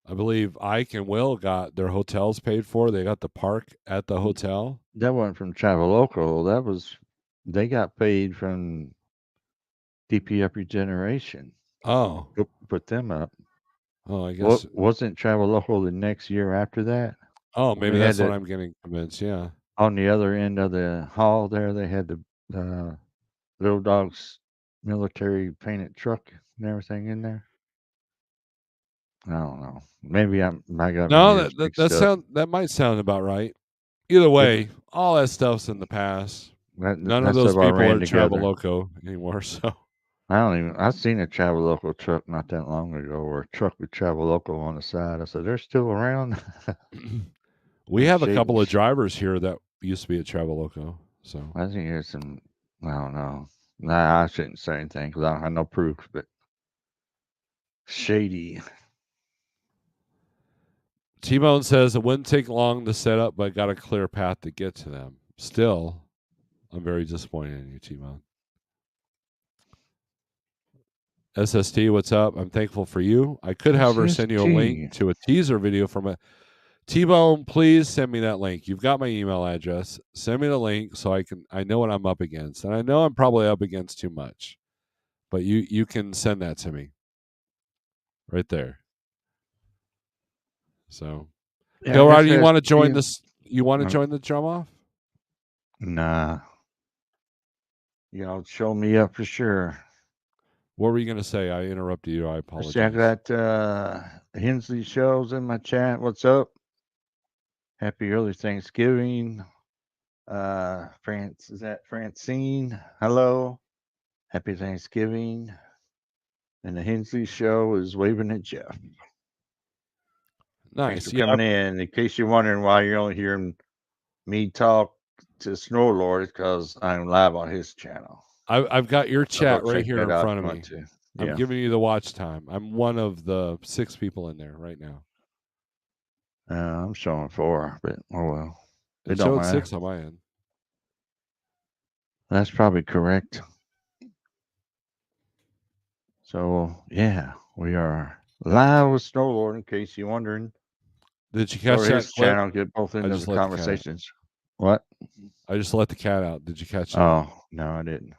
I believe Ike and Will got their hotels paid for. They got the park at the hotel. That wasn't from Travel Local. They got paid from DPF Regeneration. Oh, Put them up. oh, I What guess. wasn't Travel Local the next year after that? Oh, When maybe they had that's what that I'm getting convinced. Yeah. on the other end of the hall there, they had the Little Dog's military painted truck and everything in there. I don't know. Maybe I got my No, years that that, mixed that up. sound that might sound about right. Either It way, all that stuff's in the past. None of that those stuff all people ran are Travel together. Loco anymore. So I don't even. I seen a Travel Local truck not that long ago, or a truck with Travel Local on the side. I said, "They're still around." we Them have a couple of shadies. drivers here that used to be at Travel Loco. So I think there's some. I don't know. Nah, I shouldn't say anything because I don't have no proof. But shady. T Bone says it wouldn't take long to set up, but got a clear path to get to them. Still, I'm very disappointed in you, T Bone. SST, what's up? I'm thankful for you. I could, however, send you a link SST. to a teaser video from a T Bone. Please send me that link. You've got my email address. Send me the link so I know what I'm up against, and I know I'm probably up against too much. But you can send that to me right there. So, Yeah, Hill Rider, you want to join SST. this? You want to join the drum off? Nah, y'all show me up for sure. What were you going to say? I interrupted you. I Let's see, I apologize. got Hensley shows in my chat. What's up? Happy early Thanksgiving. France, is that Francine? Hello. Happy Thanksgiving. And the Hensley show is waving at Jeff. Thanks for Nice. Yeah, coming in. In case you're wondering why you're only hearing me talk to Snorelord, it's because I'm live on his channel. I've got your So go chat right check here that in out front if of you want me. to. I'm Yeah. giving you the watch time. I'm one of the 6 people in there right now. I'm showing 4, but oh well. It It's don't showing matter. 6 on my end. That's probably correct. So yeah, we are live with Snowlord. In case you're wondering, Did you go catch to that his clip? channel, get both I into just the let the cat out. conversations. What? I just let the cat out. Did you catch that? Oh no, I didn't.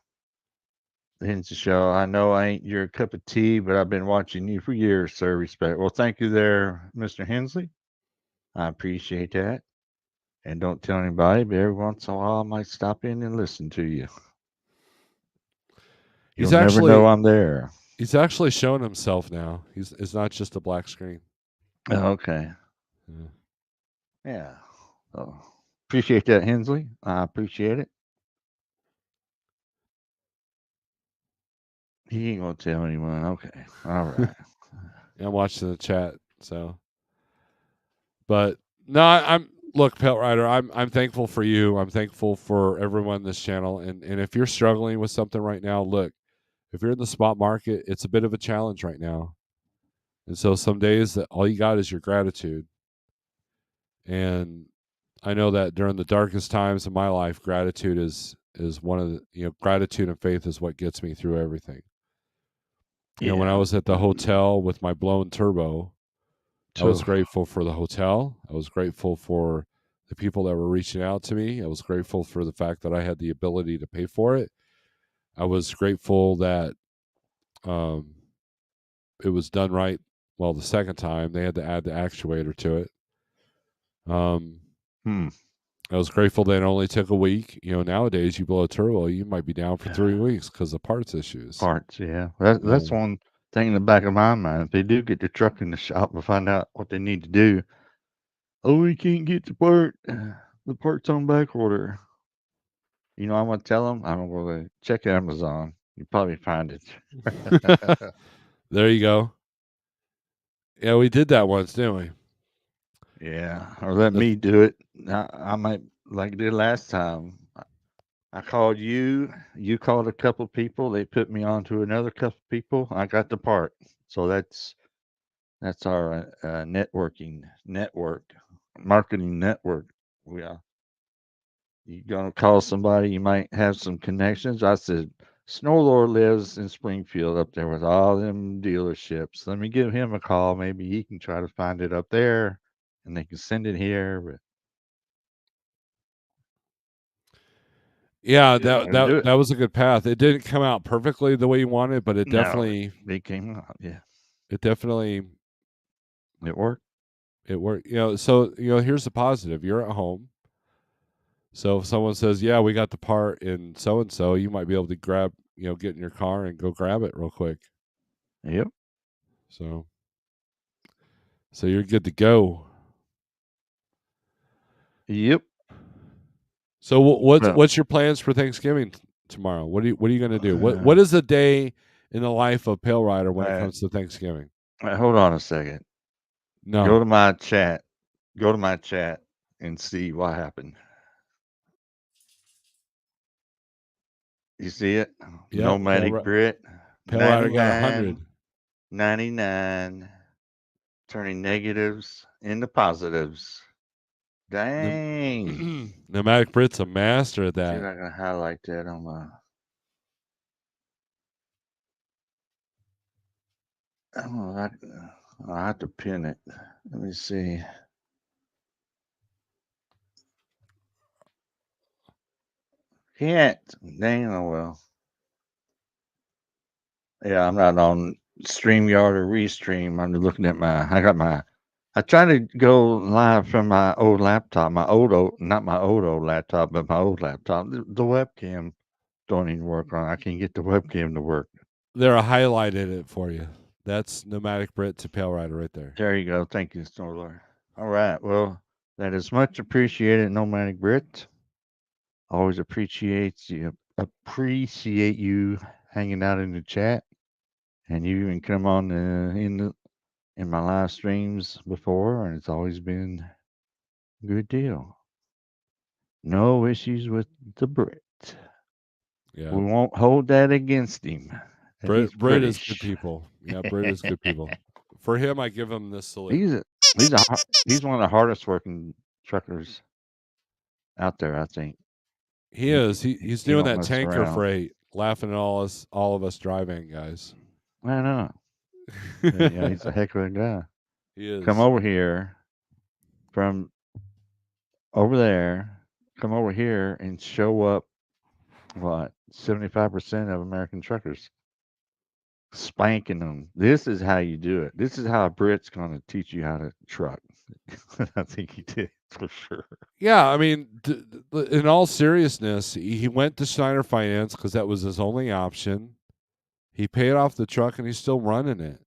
Hence the show. I know I ain't your cup of tea, but I've been watching you for years, sir. Respect. Well, thank you there, Mr. Hensley. I appreciate that. And don't tell anybody, but every once in a while I might stop in and listen to you. He's You'll never know actually I'm there. he's actually showing himself now. It's not just a black screen. Oh, okay. Yeah. Yeah. Oh, appreciate that, Hensley. I appreciate it. He ain't gonna tell anyone. Okay. All right. I'm watching the chat. So, but no, I'm look, Pelt Rider. I'm thankful for you. I'm thankful for everyone in this channel. And if you're struggling with something right now, look, if you're in the spot market, it's a bit of a challenge right now. And so some days that all you got is your gratitude. And I know that during the darkest times of my life, gratitude is one of the gratitude and faith is what gets me through everything. When I Yeah. was at the hotel with my blown turbo, I was So, grateful for the hotel. I was grateful for the people that were reaching out to me. I was grateful for the fact that I had the ability to pay for it. I was grateful that um, it was done right. Well, the second time they had to add the actuator to it. Um, hmm. I was grateful that it only took a week. Nowadays you blow a turbo, you might be down for 3 weeks because of parts issues. Parts, yeah. That's Yeah. one thing in the back of my mind. If they do get the truck in the shop and find out what they need to do, oh, we can't get the part. The part's on back order. I'm gonna tell them. I'm gonna check Amazon. You probably find it. There you go. Yeah, we did that once, didn't we? Yeah, or let That's, me do it. I might like I did last time. I called you. You called a couple people. They put me on to another couple people. I got the part. So that's our networking network, marketing network. We You gonna call somebody? You might have some connections. I said, Snorelord lives in Springfield up there with all them dealerships. Let me give him a call. Maybe he can try to find it up there, and they can send it here. But yeah, good that way to that do it. that was a good path. It didn't come out perfectly the way you wanted, but it No, definitely they came out. Yeah, it definitely it worked. it worked. So here's the positive. You're at home. So if someone says, "Yeah, we got the part in so and so," you might be able to grab, get in your car and go grab it real quick. Yep, So you're good to go. yep. So what's Well, what's your plans for Thanksgiving tomorrow? What are you going to do? What uh, what is the day in the life of Pale Rider when it uh, comes to Thanksgiving? hold on a second. Go No. to my chat. Go to my chat and see what happened. You see it? Yep. Nomadic Brit, Pale Rider got 99, 100. 99, turning negatives into positives. Dang. Nomadic Brit's a master at See if that. I can highlight that on my. Oh, I have to pin it. Let me see. Can't. Dang, oh well. Yeah, I'm not on StreamYard or Restream. I'm looking at I try to go live from my old laptop, not my old laptop, but my old laptop. The webcam don't even work on. I can't get the webcam to work. They're highlighted it for you. That's Nomadic Brit to Pale Rider right there. There you go. Thank you, Snorlord. All right. Well, that is much appreciated, Nomadic Brit. Always appreciate you hanging out in the chat, and you even come on in my live streams before, and it's always been a good deal. No issues with the Brit. Yeah. We won't hold that against him. That he's Brit is good British. people. Yeah, Brit is good people. For him, I give him this salute. He's a he's one of the hardest working truckers out there. I think He is. He's he doing don't that mess tanker around. freight, laughing at all of us driving guys. I know. Yeah, he's a heck of a guy. He Come is. over here from over there. Come over here and show up. What 75% of American truckers spanking them. This is how you do it. This is how a Brit's going to teach you how to truck. I think he did for sure. Yeah, I mean, in all seriousness, he went to Schneider Finance because that was his only option. He paid off the truck and he's still running it.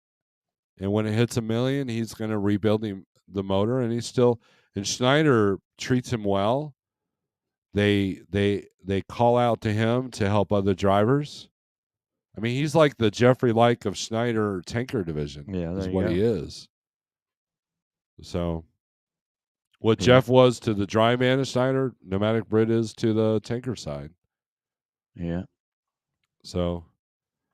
And when it hits 1 million, he's going to rebuild the motor, and he's still. And Schneider treats him well. They call out to him to help other drivers. I mean, he's like the Jeffrey Like of Schneider Tanker Division, Yeah, is there you what he go. is. So, what Yeah, Jeff was to the dry man of Schneider, Pneumatic Brit is to the tanker side. yeah. So,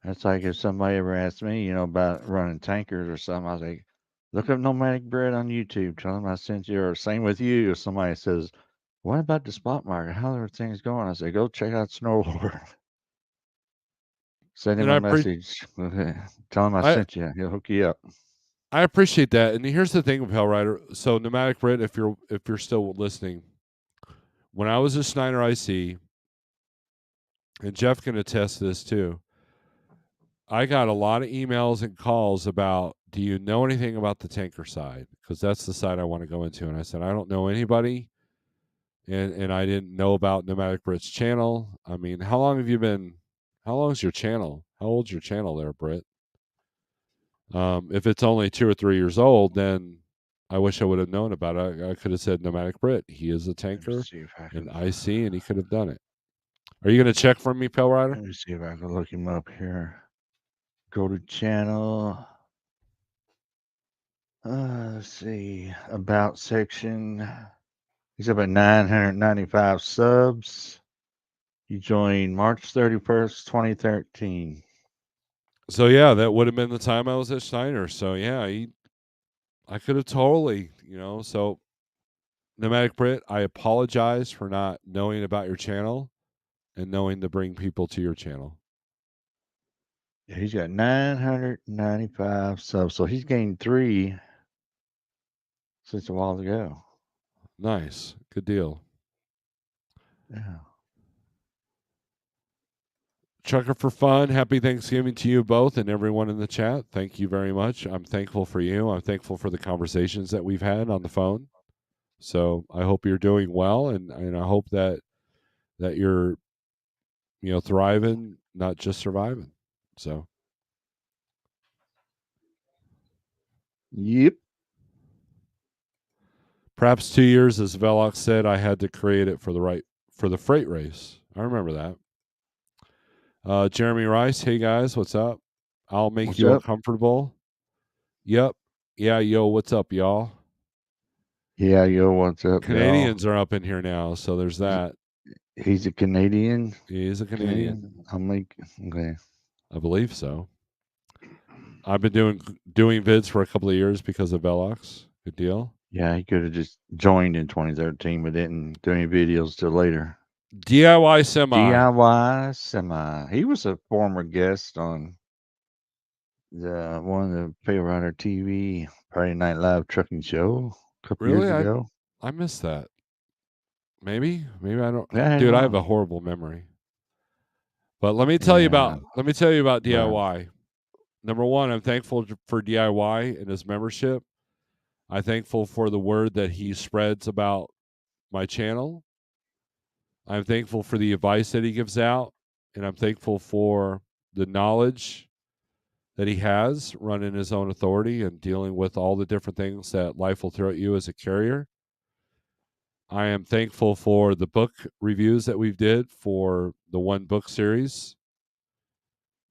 That's like if somebody ever asked me, about running tankers or something, I was like, look up Nomadic Bread on YouTube. Tell them I sent you. Or same with you. If somebody says, what about the spot market? How are things going? I say, go check out Snorelord. Send him and a message. Tell him I I sent you. He'll hook you up. I appreciate that. And here's the thing with Hellrider. So, Pneumatic Brit, if you're still listening, when I was a Schneider IC, and Jeff can attest to this too, I got a lot of emails and calls about, do you know anything about the tanker side? Because that's the side I want to go into. And I said, I don't know anybody. And I didn't know about Pneumatic Brit's channel. I mean, how long is your channel? How old's your channel there, Brit? If it's only 2 or 3 years old, then I wish I would have known about it. I could have said Pneumatic Brit. He is a Let me tanker see if I and can. IC, and he could have done it. Are you going to check for me, Pale Rider? Let me see if I can look him up here. Go to channel. Let's see. About section. He's up at 995 subs. He joined March 31st, 2013. So yeah, that would have been the time I was at Steiner. So yeah, I could have totally, So Pneumatic Brit, I apologize for not knowing about your channel and knowing to bring people to your channel. Yeah, he's got 995 subs. So he's gained 3 since a while ago. Nice, good deal. Yeah. Trucker for Fun, happy Thanksgiving to you both and everyone in the chat. Thank you very much. I'm thankful for you. I'm thankful for the conversations that we've had on the phone. So I hope you're doing well, and I hope that you're thriving, not just surviving. So Yep. perhaps 2 years, as Velox said, I had to create it for the freight race. I remember that. Jeremy Rice, hey guys, what's up? I'll make What's you up? uncomfortable. Yep. Yeah, yo, what's up, y'all? Yeah, yo, what's up, y'all? Canadians are up in here now, so there's that. He's a Canadian. He is a Canadian. Canadian. I'm like, okay. I believe so. I've been doing vids for a couple of years because of Velox. Good deal. Yeah, he could have just joined in 2013, but didn't do any videos till later. DIY semi. DIY semi. He was a former guest on the one of the Pay Rider TV Friday Night Live trucking show a couple Really? years I ago. I missed that. Maybe I don't. Yeah, I don't Dude, I have know. a horrible memory. But let me tell you Yeah, about but DIY. Number one, I'm thankful for DIY and his membership. I'm thankful for the word that he spreads about my channel. I'm thankful for the advice that he gives out, and I'm thankful for the knowledge that he has running his own authority and dealing with all the different things that life will throw at you as a carrier. I am thankful for the book reviews that we've did for the one book series,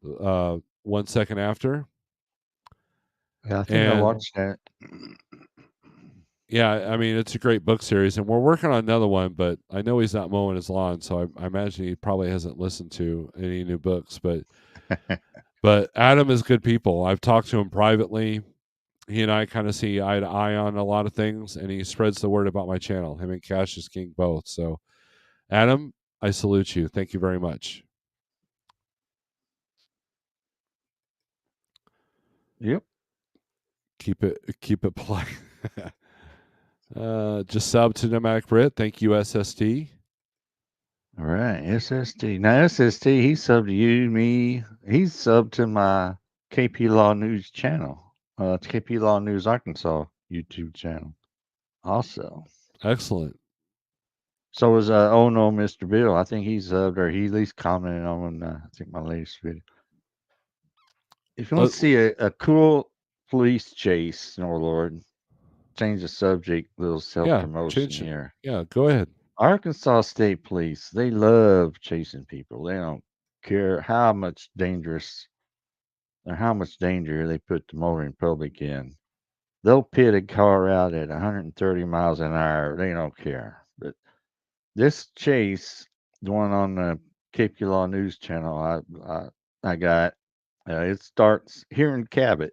1 second after. Yeah, I think I And watched that. yeah, I mean, it's a great book series, and we're working on another one, but I know he's not mowing his lawn, so I imagine he probably hasn't listened to any new books. But Adam is good people. I've talked to him privately. He and I kind of see eye to eye on a lot of things, and he spreads the word about my channel. Him and Cash is King both. So, Adam, I salute you. Thank you very much. Yep. Keep it polite. Just sub to Nomadic Brit. Thank you, SST. All right. SST. Now SST, he subbed to you, me. He's subbed to my KP Law News channel. KP Law News Arkansas YouTube channel. Also. Excellent. So was oh no, Mr. Bill. I think he's subbed or he at least commented on I think my latest video. If you want Let, to see a cool police chase, Snorelord, change the subject, little self yeah, promotion change it. here. Yeah, go ahead. Arkansas State Police, they love chasing people. They don't care how much dangerous or how much danger they put the motoring public in. They'll pit a car out at 130 miles an hour. They don't care. But this chase, the one on the KP Law News channel, I got, it starts here in Cabot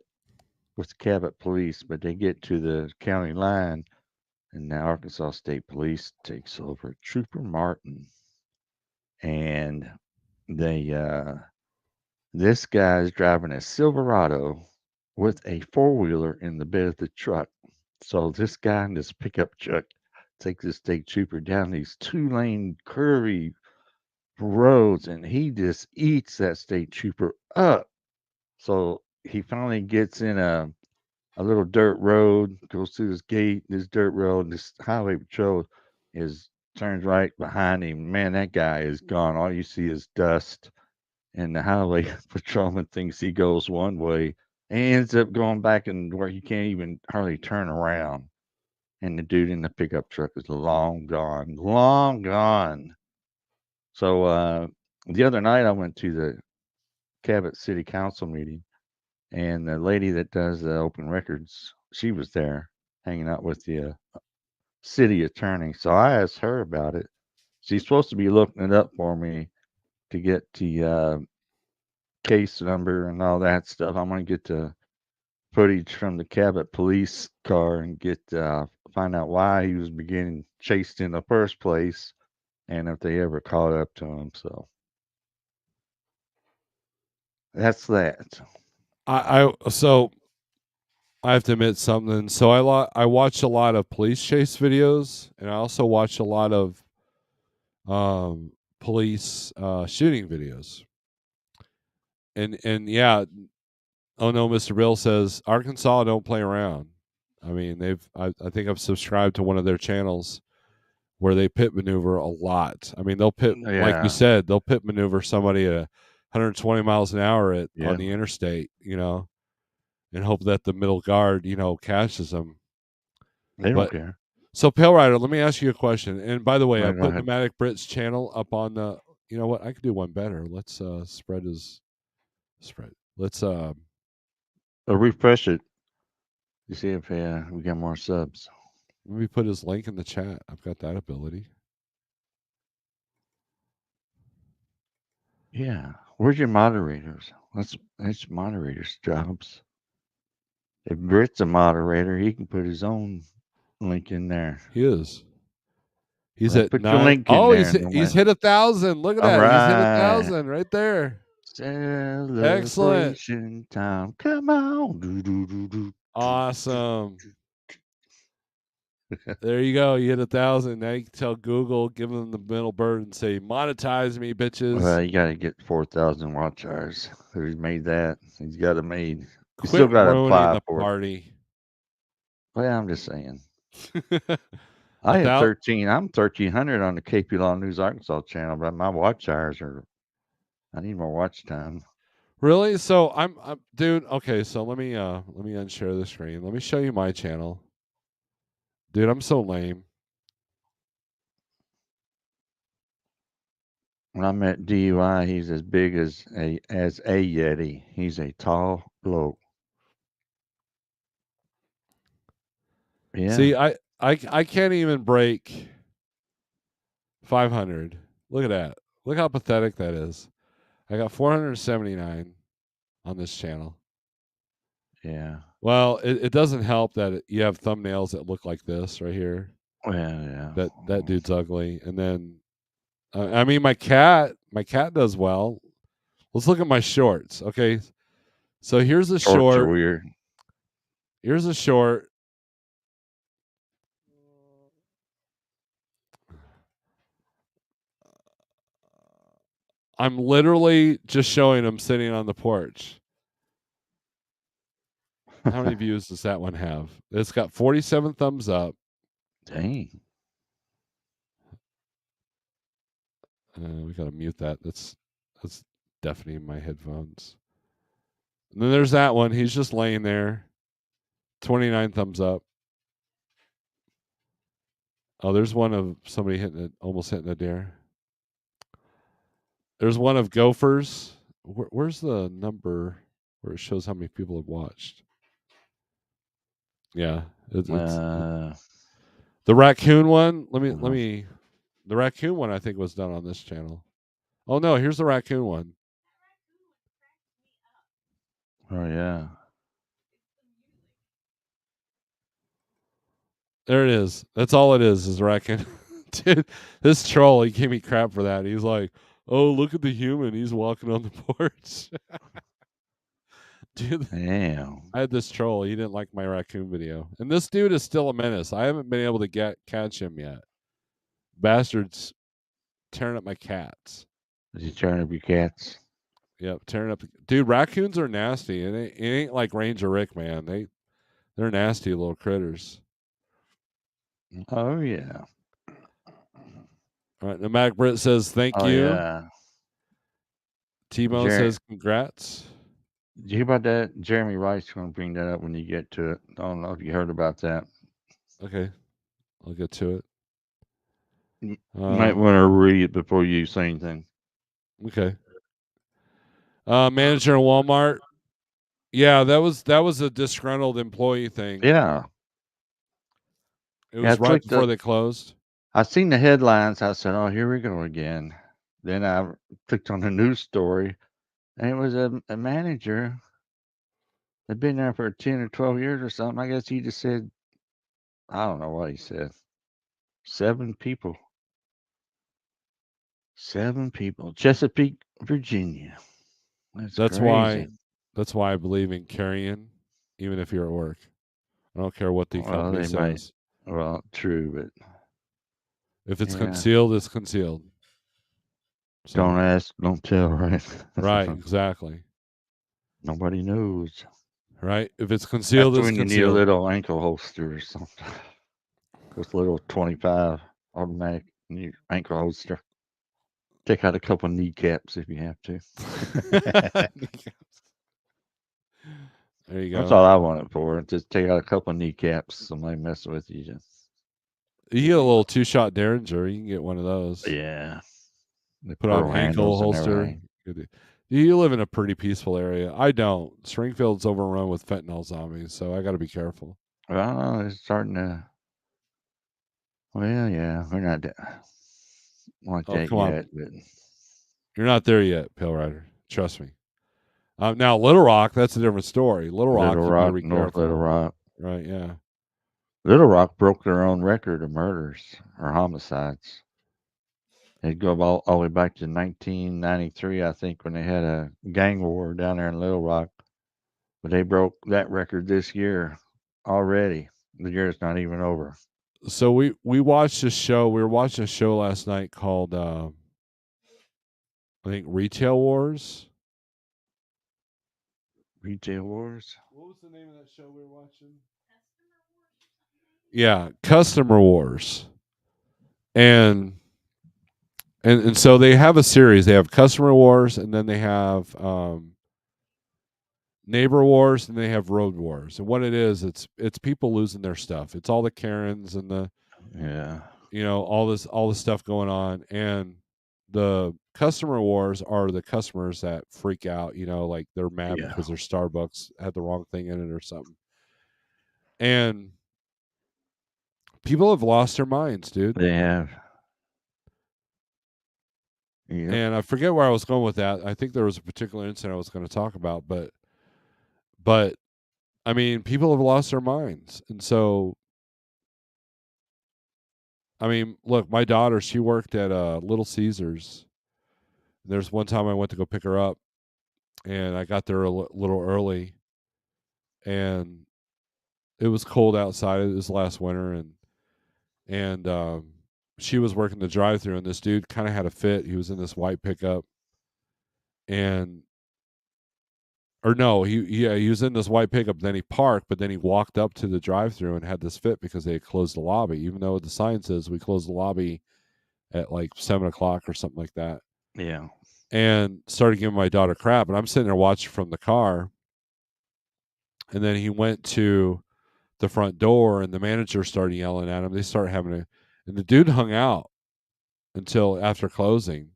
with the Cabot Police, but they get to the county line, and now Arkansas State Police takes over. Trooper Martin, and they this guy's driving a Silverado with a four wheeler in the bed of the truck. So this guy in this pickup truck takes this state trooper down these 2-lane curvy roads, and he just eats that state trooper up. So he finally gets in a little dirt road, goes through this gate, this dirt road, and this highway patrol is turns right behind him. Man, that guy is gone. All you see is dust. And the highway patrolman thinks he goes one way and ends up going back and where he can't even hardly turn around. And the dude in the pickup truck is long gone, long gone. So the other night I went to the Cabot City Council meeting, and the lady that does the open records, she was there hanging out with the city attorney. So I asked her about it. She's supposed to be looking it up for me to get the case number and all that stuff. I'm gonna get the footage from the Cabot police car and get find out why he was beginning chased in the first place and if they ever caught up to him. So that's that. So I have to admit something. So I watch a lot of police chase videos, and I also watch a lot of um, police shooting videos. And yeah, oh no, Mr. Bill says Arkansas don't play around. I mean, I think I've subscribed to one of their channels where they pit maneuver a lot. I mean, they'll pit like you Yeah, said, they'll pit maneuver somebody at 120 miles an hour at on yeah, the interstate, and hope that the middle guard, catches them. they don't But care. so Pale Rider, let me ask you a question. And by the way, I Right, go put ahead. Pneumatic Brit's channel up on the. You know what? I could do one better. Let's spread his spread. Let's Refresh it. You see if we got more subs. let me put his link in the chat. I've got that ability. Yeah. Where's your moderators? That's moderators' jobs. If Britt's a moderator, he can put his own link in there. He is. He's Well, at put your nine. link in Oh, there, no he's matter. hit 1,000. Look at All that. He's hit a right. thousand right there. Excellent. Celebration time. Come on. Do, do, do, do, do, do, Awesome. do. There you go. You hit 1,000. Now you can tell Google, give them the middle bird, and say, "Monetize me, Well, bitches." you got to get 4,000 watch hours. He's made that. He's got it made. You still Quit got to ruining apply the for it. party. Well, I'm just saying. A I have thou 13. I'm 1,300 on the KP Law News Arkansas channel, but my watch hours are, I need more watch time. really? So I'm dude. Okay, so let me unshare the screen. Let me show you my channel, dude. I'm so lame. When I met DUI, he's as big as a Yeti. He's a tall bloke. Yeah. See, I can't even break 500. Look at that. Look how pathetic that is. I got 479 on this channel. Yeah. Well, it doesn't help that you have thumbnails that look like this right here. Well, yeah. That dude's ugly, and then I mean my cat does well. Let's look at my shorts. Okay, so here's a Shorts are short. weird. Here's a short. I'm literally just showing him sitting on the porch. How many views does that one have? It's got 47 thumbs up. Dang. We gotta mute that. That's deafening my headphones. And then there's that one. He's just laying there. 29 thumbs up. Oh, there's one of somebody almost hitting a deer. There's one of gophers. Where's the number where it shows how many people have watched? Yeah, it's Uh, the raccoon one. Let uh, me. The raccoon one I think was done on this channel. Oh no, here's the raccoon one. oh yeah. There it is. That's all it is a raccoon. Dude, this troll, he gave me crap for that. He's like, "Oh, look at the human. He's walking on the porch." Dude, Damn. I had this troll. He didn't like my raccoon video. And this dude is still a menace. I haven't been able to catch him yet. Bastard's tearing up my cats. Is he trying to be cats? Yep, tearing up. Dude, raccoons are nasty. It ain't like Ranger Rick, man. They're nasty little critters. Oh yeah. All right, Nomadic Brit says thank Oh you. yeah. T-Bone says congrats. Did you hear about that? Jeremy Wright's going to bring that up when you get to it. I don't know if you heard about that. Okay, I'll get to it. You might want to read it before you say anything. Okay. Manager in Walmart. Yeah, that was a disgruntled employee thing. Yeah. It was right before they closed. I seen the headlines. I said, "Oh, here we go again." Then I clicked on the news story, and it was a manager that'd been there for 10 or 12 years or something. I guess he just said, I don't know what he said. 7 people. 7 people. Chesapeake, Virginia. That's Crazy. why I believe in carrying, even if you're at work. I don't care what the Well, company they might. says. Well, true, but If it's yeah. concealed, it's concealed. So Don't ask, don't tell, right? right, exactly. Nobody knows. Right. If it's concealed, That's it's when you need a concealed. little ankle holster or something. With a little 25 automatic ankle holster. Take out a couple kneecaps if you have to. There you That's go. all I want it for. Just take out a couple kneecaps. Somebody messing with you. Just You get a little 2-shot Derringer. You can get one of those. yeah. The Put on pearl ankle handles and holster. everything. You live in a pretty peaceful area. I don't. Springfield's overrun with fentanyl zombies, so I got to be careful. Well, it's starting to. Well, yeah, we're not like Oh, that come on. yet, but You're not there yet, Pale Rider. Trust me. Now, Little Rock, that's a different story. Little Rock, Little you better Rock, be North Little careful. Rock. Right, yeah. Little Rock broke their own record of murders or homicides. They'd go all the way back to 1993, I think, when they had a gang war down there in Little Rock. But they broke that record this year already. The year's not even over. So we watched a show. We were watching a show last night called I think Retail Wars. Retail Wars. What was the name of that show we were watching? Yeah, Customer Wars. And so they have a series. They have Customer Wars, and then they have Neighbor Wars, and they have Road Wars. And what it is, it's people losing their stuff. It's all the Karens and the Yeah. all this stuff going on. And the Customer Wars are the customers that freak out. Like they're mad Yeah. because their Starbucks had the wrong thing in it or something. And People have lost their minds, dude. They have. Yep. And I forget where I was going with that. I think there was a particular incident I was going to talk about, but I mean, people have lost their minds. And so I mean, look, my daughter, she worked at Little Caesars. There's one time I went to go pick her up and I got there a little early and it was cold outside. It was last winter and she was working the drive-through and this dude kind of had a fit. He was in this white pickup and or no, he was in this white pickup. Then he parked, but then he walked up to the drive-through and had this fit because they had closed the lobby, even though the sign says we closed the lobby at like 7 o'clock or something like that. Yeah. And started giving my daughter crap. And I'm sitting there watching from the car. And then he went to the front door, and the manager started yelling at him. They started having a, and the dude hung out until after closing.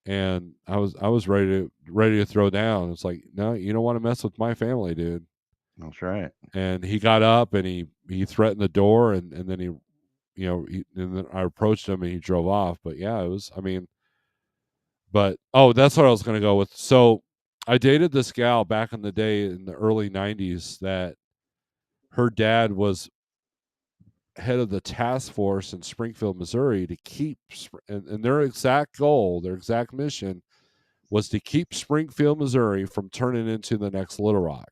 And I was ready to throw down. It's like, no, you don't want to mess with my family, dude. That's right. And he got up and he threatened the door, and then and then I approached him and he drove off. But yeah, it was. I mean, but oh, that's what I was gonna go with. So I dated this gal back in the day in the early '90s that her dad was head of the task force in Springfield, Missouri, to keep and their exact goal, their exact mission was to keep Springfield, Missouri from turning into the next Little Rock.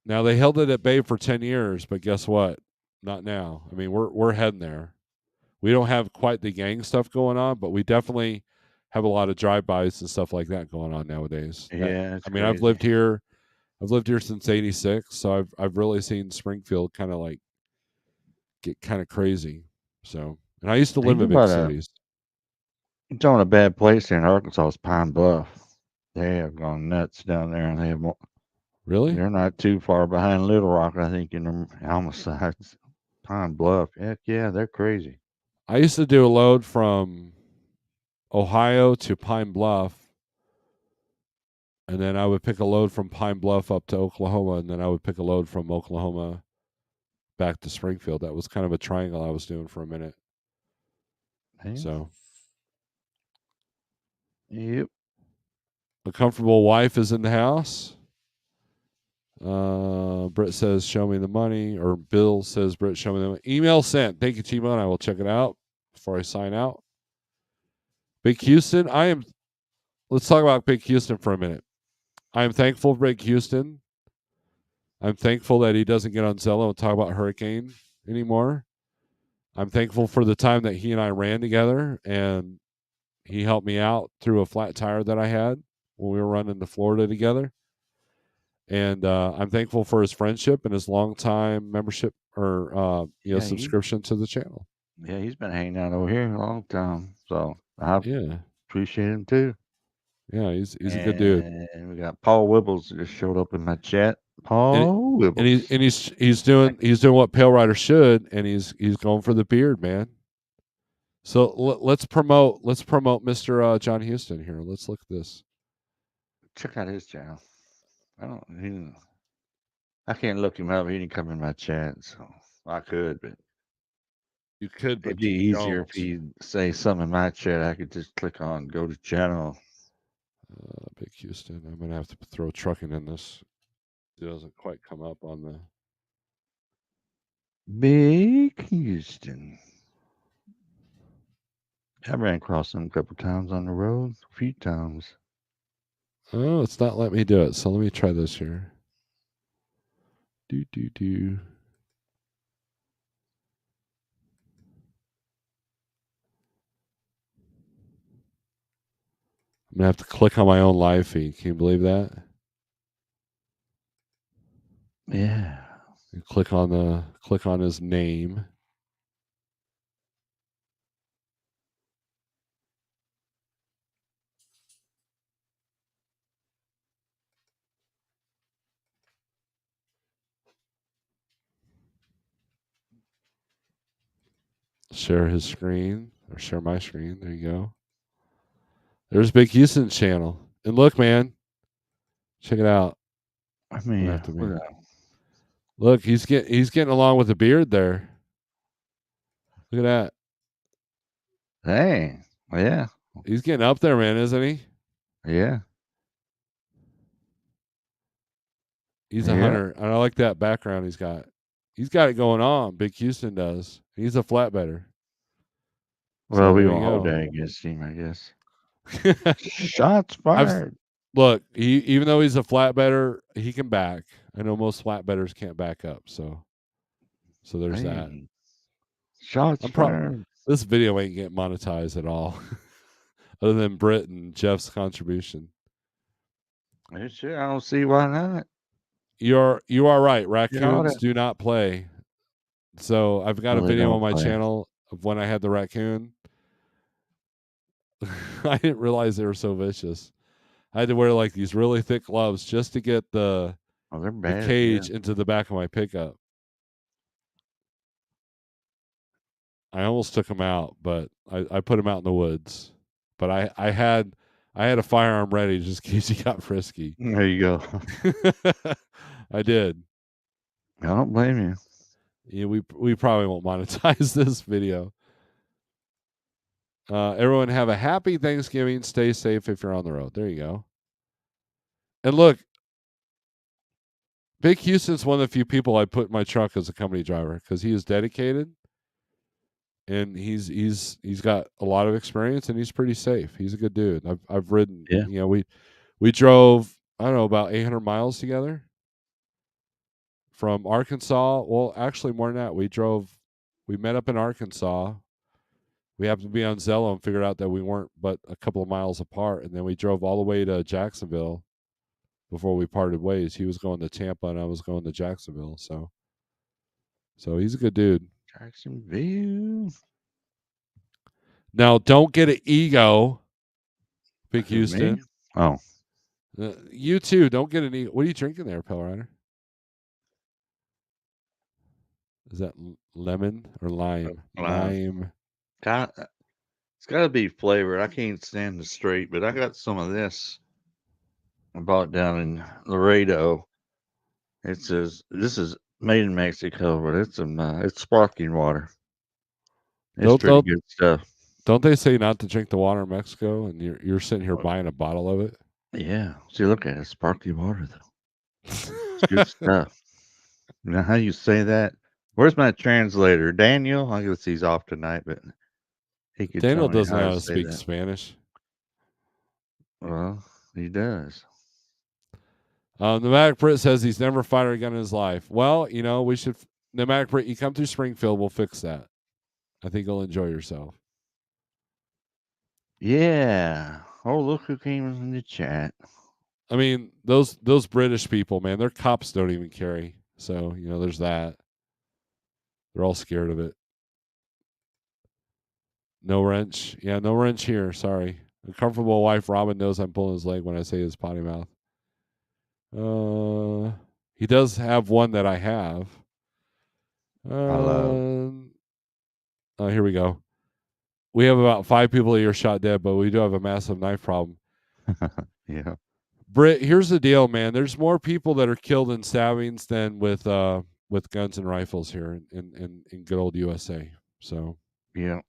Now they held it at bay for 10 years, but guess what? Not now. I mean, we're heading there. We don't have quite the gang stuff going on, but we definitely have a lot of drive-bys and stuff like that going on nowadays. That Yeah, it's I mean, I've crazy. lived here. I've lived here since '86, so I've really seen Springfield kind of like get kind of crazy. So, and I used to You live know in big about cities. you talking a bad place here in Arkansas is Pine Bluff. They have gone nuts down there, and Really? they're not too far behind Little Rock, I think, in the homicides. Pine Bluff, heck yeah, they're crazy. I used to do a load from Ohio to Pine Bluff, and then I would pick a load from Pine Bluff up to Oklahoma, and then I would pick a load from Oklahoma back to Springfield. That was kind of a triangle I was doing for a minute. Yeah. So, Yep. a comfortable wife is in the house. Britt says, "Show me the money," or Bill says, "Britt, show me the money." Email sent. Thank you, T-Bone. I will check it out before I sign out. Big Houston. Let's talk about Big Houston for a minute. I am thankful for Big Houston. I'm thankful that he doesn't get on Zello and talk about Hurricane anymore. I'm thankful for the time that he and I ran together, and he helped me out through a flat tire that I had when we were running to Florida together. And I'm thankful for his friendship and his long time membership or Yeah, subscription to the channel. he's been hanging out over here a long time, so I Yeah, appreciate him too. yeah, he's a good dude, And we got Paul Wibbles that just showed up in my chat. and Paul Wibbles. he's doing what Pale Rider should, and he's going for the beard, man. So let's promote Mr. John Houston here. Let's look at this. Check out his channel. I don't. I can't look him up. He didn't come in my chat, so I could, but You could, it'd but be you easier if don't. he say something in my chat. I could just click on go to channel. Big Houston. I'm gonna have to throw trucking in this. It doesn't quite come up on the. Big Houston. I ran across him a couple times on the road, a few times. Oh, it's not letting me do it. So let me try this here. Do do do. I'm gonna have to click on my own live feed. Can you believe that? Yeah. And click on his name. Share his screen or share my screen. There you go. There's Big Houston's channel. And look, man, check it out. I I'm gonna mean, have to look make at Look, he's getting along with the beard there. Look at that. Dang. Yeah. He's getting up there, man, isn't he? Yeah. He's a Yeah. hunter. And I like that background he's got. He's got it going on. Big Houston does. He's a flatbedder. Well, So we there won't you hold go. that against him, I guess. Shots I've fired. look, even though he's a flatbedder, he can back. I know most flatbedders can't back up, so there's that. Hey. Shots I'm pro fired. This video ain't getting monetized at all. Other than Britt and Jeff's contribution. Sure, I don't see why not. You are right. You know Raccoons that. do not play. So I've got a Well, they video on don't my play. channel of when I had the raccoon. I didn't realize they were so vicious. I had to wear like these really thick gloves just to get Oh, they're the bad. Yeah. cage into the back of my pickup. I almost took him out, but I put him out in the woods. But I had a firearm ready just in case he got frisky. There you go. I did. I don't blame you. Yeah, we probably won't monetize this video. Everyone have a happy Thanksgiving. Stay safe if you're on the road. There you go. And look, Big Houston's one of the few people I put in my truck as a company driver because he is dedicated and he's got a lot of experience and he's pretty safe. He's a good dude. I've ridden. Yeah. You know, we drove I don't know about 800 miles together from Arkansas. Well, actually more than that. We met up in Arkansas. We happened to be on Zello and figured out that we weren't but a couple of miles apart, and then we drove all the way to Jacksonville before we parted ways. He was going to Tampa and I was going to Jacksonville. So he's a good dude. Jacksonville. Now don't get an ego, Big Who, me? Houston. Oh, You too. Don't get an ego. What are you drinking there, Pell Rider? Is that lemon or lime? uh, Lime. got, it's got to be flavored. I can't stand the straight, but I got some of this I bought down in Laredo. It says this is made in Mexico, but it's sparkling water. It's Don't pretty don't good stuff. don't they say not to drink the water in Mexico, and you're sitting here buying a bottle of it? Yeah. See, look at it. Sparkling water, though. It's good stuff. You know how you say that? Where's my translator? Daniel? I guess he's off tonight, but he could tell Daniel me doesn't how know to how to say speak that. Spanish. Well, he does. Pneumatic Brit says he's never fired a gun in his life. Well, you know, we should. Pneumatic Brit, you come through Springfield, we'll fix that. I think you'll enjoy yourself. Yeah. Oh, look who came in the chat. I mean, those British people, man, their cops don't even carry. So, you know, there's that. They're all scared of it. No wrench. Yeah, no wrench here. Sorry. A comfortable wife, Robin, knows I'm pulling his leg when I say his potty mouth. He does have one that I have. I love. Here we go. We have about 5 people a year shot dead, but we do have a massive knife problem. Yeah. Britt, here's the deal, man. There's more people that are killed in stabbings than with guns and rifles here in good old USA. So Yeah.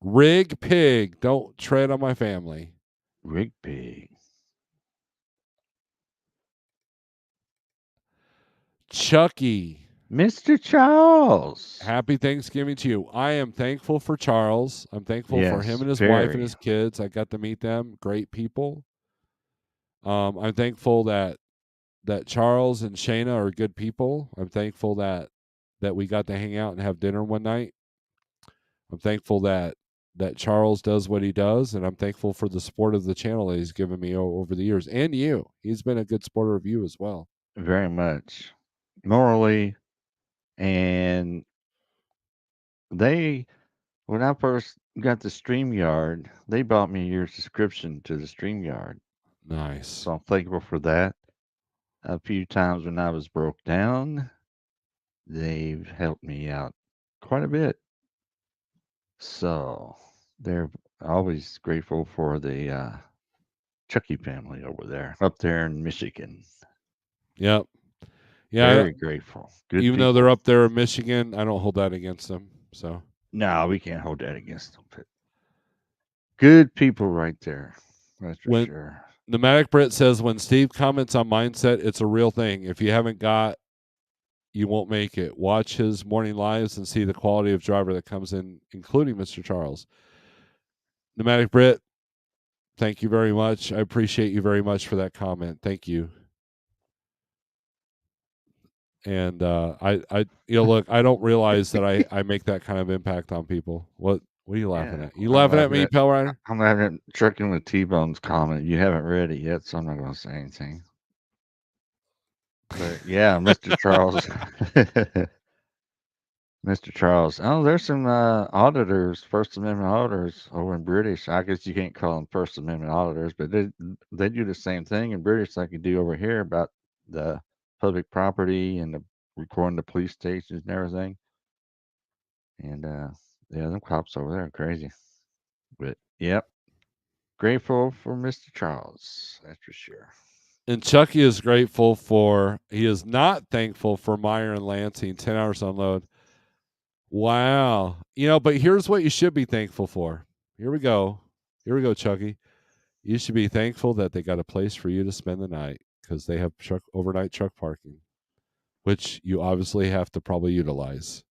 rig pig, don't tread on my family. Rick Pig. Chucky, Mr. Charles. happy Thanksgiving to you. I am thankful for Charles. I'm thankful for him Yes, and his wife and very. his kids. I got to meet them. Great people. I'm thankful that Charles and Shayna are good people. I'm thankful that we got to hang out and have dinner one night. I'm thankful that Charles does what he does, and I'm thankful for the support of the channel that he's given me over the years, and you. He's been a good supporter of you as well. Very much. Morally, and they, when I first got the StreamYard, they bought me a year's subscription to the StreamYard. Nice. So I'm thankful for that. A few times when I was broke down, they've helped me out quite a bit. So they're always grateful for the Chucky family over there, up there in Michigan. Yep. Yeah, Very grateful. Good even though they're people. up there in Michigan, I don't hold that against them. So No, we can't hold that against them. But good people right there. That's for when sure. Pneumatic Brit says when Steve comments on mindset, it's a real thing. If you haven't got, you won't make it. Watch his morning lives and see the quality of driver that comes in, including Mr. Charles. Pneumatic Brit, thank you very much. I appreciate you very much for that comment. Thank you. And look, I don't realize that I make that kind of impact on people. What are you laughing Yeah, at? You I'm laughing at laughing me, at Pell Rider? I'm laughing at Trucking with T-Bone's comment. You haven't read it yet, so I'm not going to say anything. But yeah, Mr. Charles, Mr. Charles. Oh, there's some auditors, First Amendment auditors over in British. I guess you can't call them First Amendment auditors, but they do the same thing in British like you do over here about the public property and the recording the police stations and everything. And yeah, them cops over there are crazy. But yep, grateful for Mr. Charles. That's for sure. And Chucky is grateful for. He is not thankful for Meyer and Lansing 10 hours unload. Wow. But here's what you should be thankful for. Here we go. Here we go, Chucky. You should be thankful that they got a place for you to spend the night because they have overnight truck parking, which you obviously have to probably utilize.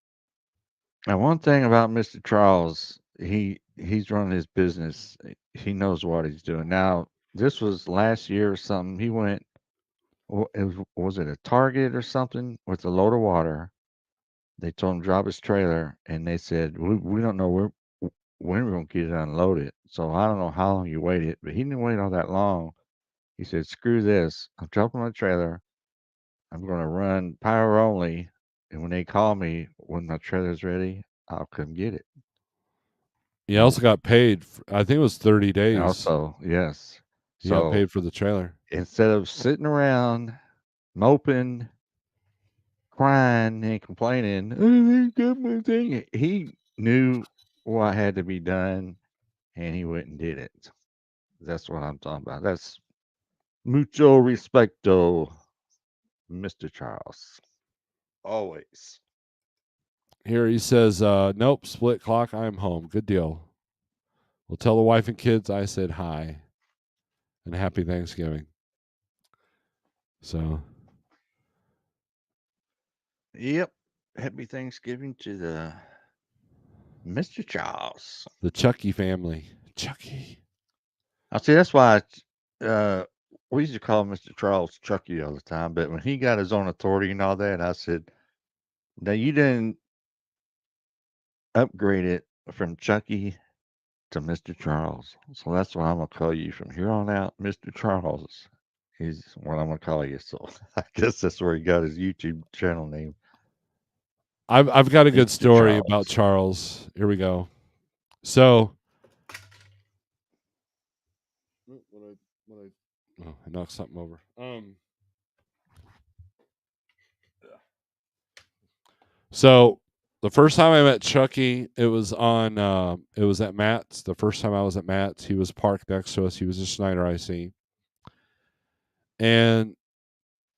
Now, one thing about Mr. Charles, he's running his business. He knows what he's doing. Now, this was last year or something. He went. Was it a Target or something with a load of water? They told him to drop his trailer, and they said we don't know when we're gonna get it unloaded. So I don't know how long you waited, but he didn't wait all that long. He said, "Screw this! I'm dropping my trailer. I'm gonna run power only, and when they call me when my trailer's ready, I'll come get it." He And also got paid. I think it was 30 days. also, yes. He got So paid for the trailer. instead of sitting around moping, crying, and complaining, "Oh, they got my thing," he knew what had to be done, and he went and did it. That's what I'm talking about. That's mucho respecto, Mr. Charles. Always. Here he says, nope, split clock. I'm home. Good deal. We'll tell the wife and kids I said hi and happy Thanksgiving. So Yep. Happy Thanksgiving to the Mr. Charles. the Chucky family. Chucky. I see. That's why uh, we used to call Mr. Charles Chucky all the time. But when he got his own authority and all that, I said, "Now you didn't upgrade it from Chucky to Mr. Charles, so that's why I'm gonna call you from here on out, Mr. Charles." He's what I'm gonna call you. So I guess that's where he got his YouTube channel name, I've got a good Mr. story about Charles. Charles. Here we go. So I knocked something over. So the first time I met Chucky, it was at Matt's. The first time I was at Matt's, he was parked next to us. He was a Schneider IC. And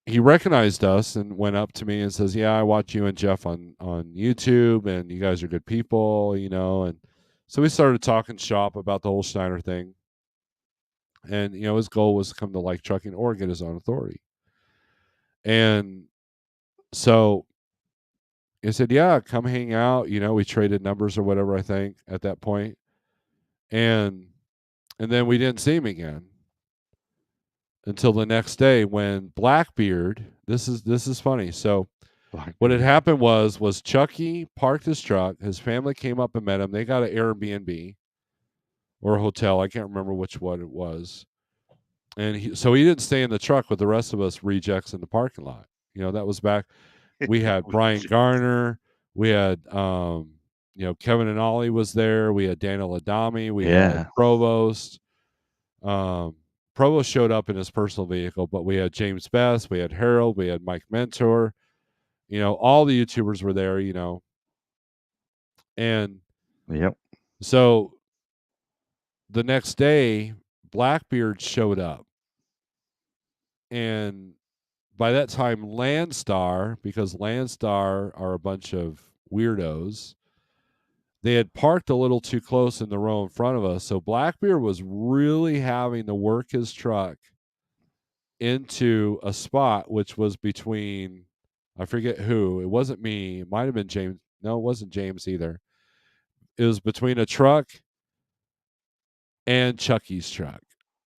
he recognized us and went up to me and says, "Yeah, I watch you and Jeff on YouTube, and you guys are good people, And so we started talking shop about the whole Schneider thing. And his goal was to come to like trucking or get his own authority. And so he said, "Yeah, come hang out." We traded numbers or whatever, I think, at that point. And then we didn't see him again until the next day when Blackbeard. This is funny. So what had Blackbeard. happened was Chucky parked his truck. His family came up and met him. They got an Airbnb or a hotel. I can't remember which one it was. And so he didn't stay in the truck with the rest of us rejects in the parking lot. That was back. We had Brian Garner. We had Kevin and Ollie was there. We had Daniel Adami. We had Yeah. Provost. Um, Provost showed up in his personal vehicle, but we had James Best. We had Harold. We had Mike Mentor. All the YouTubers were there. And Yep. so the next day, Blackbeard showed up, and by that time, Landstar, because Landstar are a bunch of weirdos, they had parked a little too close in the row in front of us. So Blackbeard was really having to work his truck into a spot which was between, I forget who. It wasn't me. It might have been James. No, it wasn't James either. It was between a truck and Chucky's truck.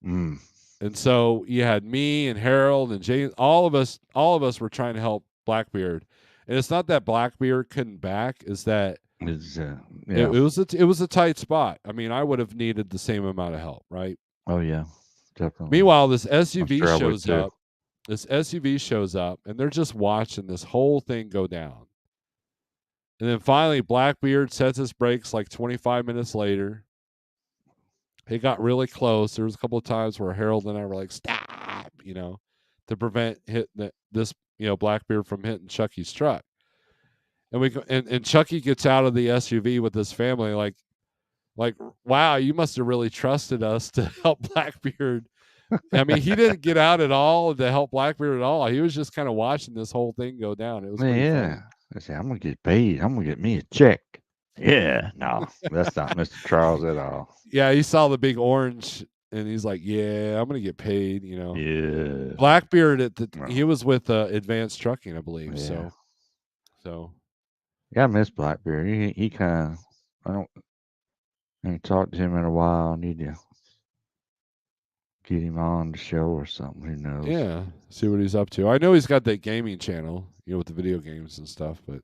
Mm. And so you had me and Harold and James. All of us were trying to help Blackbeard. And it's not that Blackbeard couldn't back; is that It's, it, yeah. it was a tight spot. I mean, I would have needed the same amount of help, right? Oh, yeah. Definitely. Meanwhile, this I'm SUV sure I would shows too. up. This SUV shows up, and they're just watching this whole thing go down. And then finally, Blackbeard sets his brakes like 25 minutes later. He got really close. There was a couple of times where Harold and I were like, "Stop!" To prevent hitting this Blackbeard from hitting Chucky's truck. And and Chucky gets out of the SUV with his family, like, wow, you must have really trusted us to help Blackbeard. I mean, he didn't get out at all to help Blackbeard at all. He was just kind of watching this whole thing go down. It was pretty Yeah. funny. I say, I'm going to get paid. I'm going to get me a check. Yeah. No, that's not Mr. Charles at all. Yeah, he saw the big orange and he's like, "Yeah, I'm gonna get paid." Yeah. Blackbeard No. he was with Advanced Trucking, I believe. Yeah. So Yeah, I miss Blackbeard. He kind of, I don't, ain't talked to him in a while. I need to get him on the show or something. Who knows? yeah, see what he's up to. I know he's got that gaming channel, with the video games and stuff. But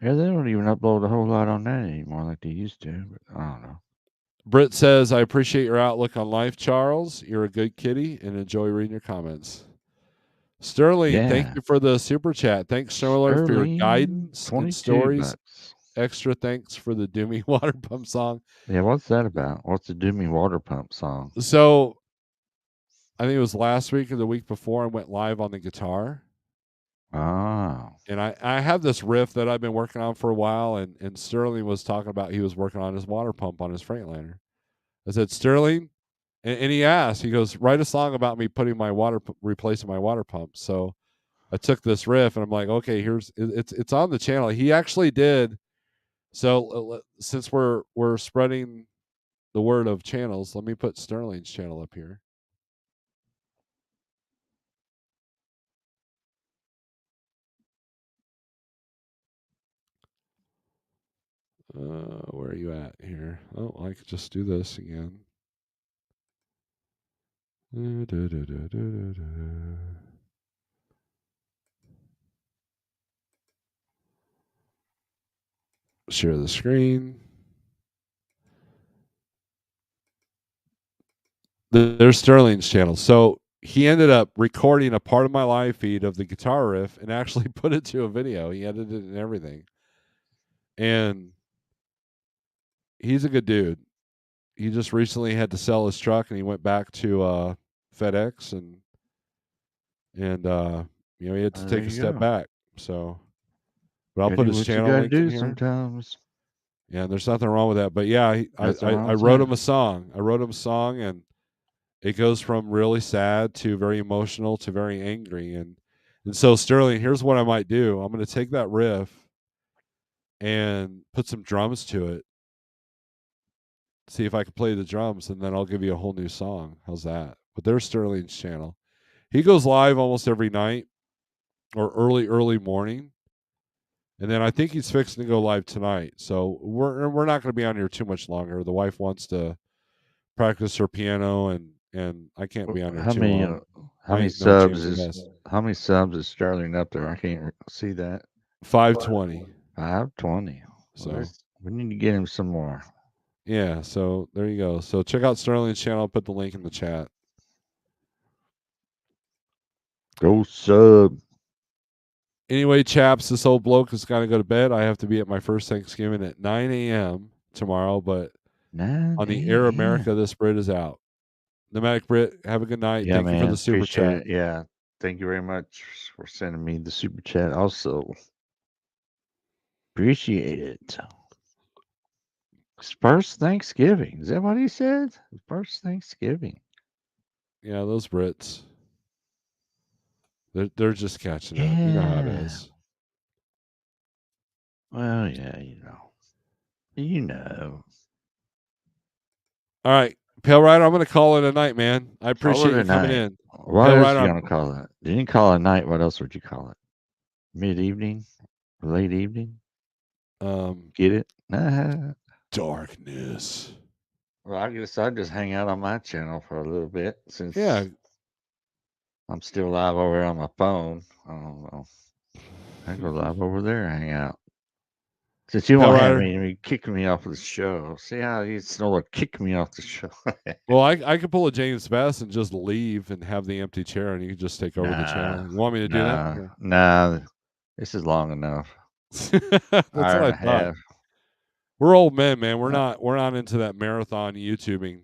Yeah, they don't even upload a whole lot on that anymore like they used to. But I don't know. Britt says, "I appreciate your outlook on life, Charles. You're a good kitty, and enjoy reading your comments." Sterling, thank Yeah. you for the super chat. Thanks, Snorelord, for your Sterling, guidance and 22 stories. bucks. Extra thanks for the Doomy water pump song. Yeah, what's that about? What's the Doomy water pump song? So I think it was last week or the week before I went live on the guitar. Oh. And I have this riff that I've been working on for a while, and Sterling was talking about he was working on his water pump on his Freightliner. I said, Sterling, and he asked, he goes, write a song about me putting replacing my water pump. So I took this riff and I'm like, okay, it's on the channel. He actually did. So since we're spreading the word of channels, let me put Sterling's channel up here. Where are you at here? Oh, I could just do this again. Share the screen. There's Sterling's channel. So he ended up recording a part of my live feed of the guitar riff and actually put it to a video. He edited it and everything. And he's a good dude. He just recently had to sell his truck and he went back to FedEx and he had to There take a you step go. back. So, but I'll Gotta put do his what you channel gotta link in do here. sometimes. Yeah, and there's nothing wrong with that. But yeah, Nothing wrong I with wrote that. him a song. I wrote him a song, and it goes from really sad to very emotional to very angry. And so Sterling, here's what I might do. I'm going to take that riff and put some drums to it. See if I can play the drums, and then I'll give you a whole new song. How's that? But there's Sterling's channel. He goes live almost every night or early morning. And then I think he's fixing to go live tonight. So we're not going to be on here too much longer. The wife wants to practice her piano, and I can't be on here How too many long. how I many ain't no subs jam is guest. how many subs is Sterling up there? I can't see that. 520. 520. So We need to get him some more. yeah, so there you go. So check out Sterling's channel. I'll put the link in the chat. Go sub. Anyway, chaps, this old bloke is got to go to bed. I have to be at my first Thanksgiving at 9 a.m. tomorrow, but 9 on the Air a.m. America, this Brit is out. Nomadic Brit, have a good night. Yeah, Thank you for man. the super Appreciate chat. it. Yeah. Thank you very much for sending me the super chat also. Appreciate it. It's first Thanksgiving. Is that what he said? First Thanksgiving. Yeah, those Brits. They're just catching up. You know how it Yeah. is. Well, yeah, you know. You know. All right, Pale Rider, I'm going to call it a night, man. I Call it appreciate a you coming night. in. What Pale else Rider, you gonna call it? You didn't call it a night. What else would you call it? Mid evening? Late evening? Get it? Nah. darkness. Well, I guess I'd just hang out on my channel for a little bit Yeah, since I'm still live over here on my phone. I don't know. I go live over there and hang out. Since you Pale won't have Rider. me kicking me off of the show. See how you Snorelord kick me off the show? Well, I could pull a James Best and just leave and have the empty chair, and you can just take over the channel. Nah, You want me to do that? nah, nah. This is long enough. That's Hour what and I a thought. half. We're old men, man. Uh, We're not into that marathon YouTubing.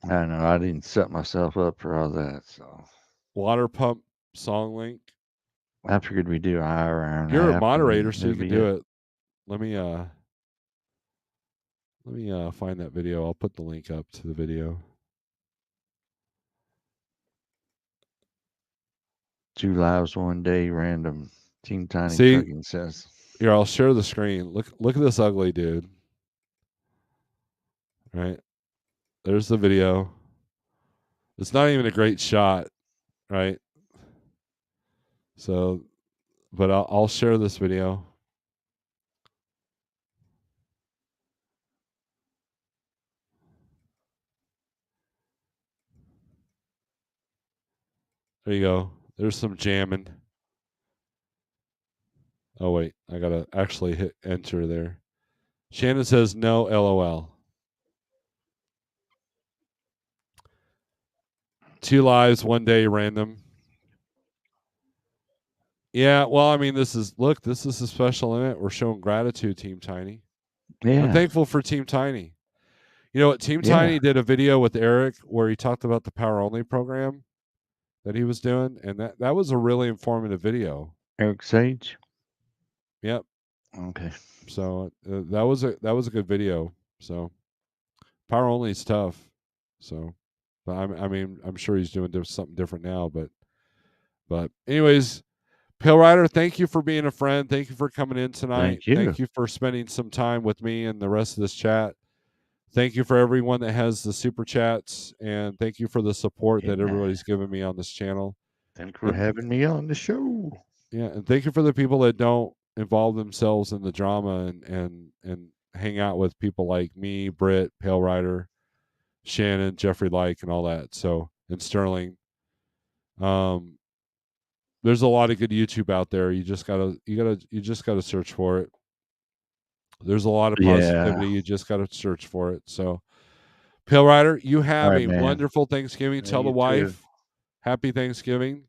I know I didn't set myself up for all that, so Water pump song link. I figured we'd do an hour and a You're a half, and moderator, then so you that'd can be do it. it. Let me find that video. I'll put the link up to the video. 2 lives, 1 day, random. Team Tiny See, Trucking says. here, I'll share the screen. Look at this ugly dude. Right? There's the video. It's not even a great shot, right? So, but I'll share this video. There you go. There's some jamming. Oh wait, I gotta actually hit enter there. Shannon says no, LOL. 2 lives, 1 day, random. Yeah, well, I mean, this is a special event. We're showing gratitude, Team Tiny. I'm Yeah, thankful for Team Tiny. You know what? Team yeah. Tiny did a video with Eric where he talked about the Power Only program that he was doing, and that was a really informative video. Eric Sage. Yep. Okay. So that was a good video. So Power Only is tough. So, but I mean, I'm sure he's doing something different now. But anyways, Pale Rider, thank you for being a friend. Thank you for coming in tonight. Thank you. Thank you for spending some time with me and the rest of this chat. Thank you for everyone that has the super chats, and thank you for the support that Yeah. everybody's given me on this channel. Thanks for And having me on the show. yeah, and thank you for the people that don't involve themselves in the drama and hang out with people like me, Britt, Pale Rider, Shannon, Jeffrey Like, and all that. So and Sterling. Um, there's a lot of good YouTube out there. You just gotta search for it. There's a lot of Yeah. positivity. You just gotta search for it. So Pale Rider, you All have right, a man. wonderful Thanksgiving. Yeah, Tell the you too. wife happy Thanksgiving.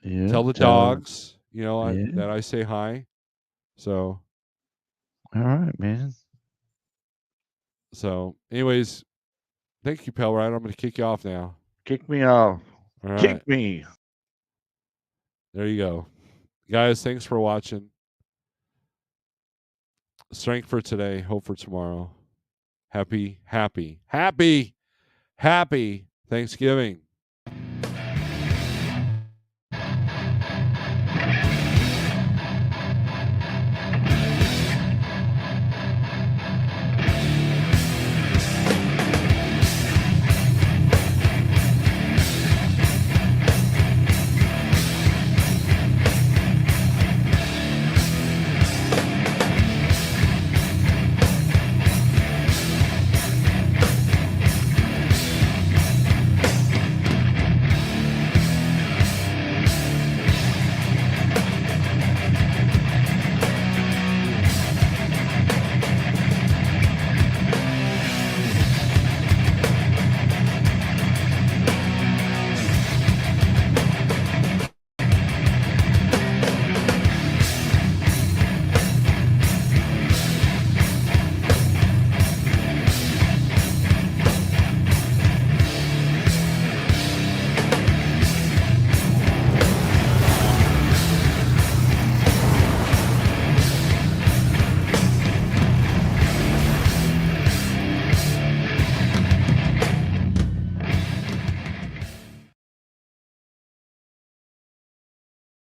Yeah. Tell the Tell her. dogs, Yeah. that I say hi. So All right, man. anyways, thank you, Pale Rider. I'm gonna kick you off now. Kick me off. All right. Kick me. There you go. Guys, thanks for watching. Strength for today, hope for tomorrow. Happy Thanksgiving.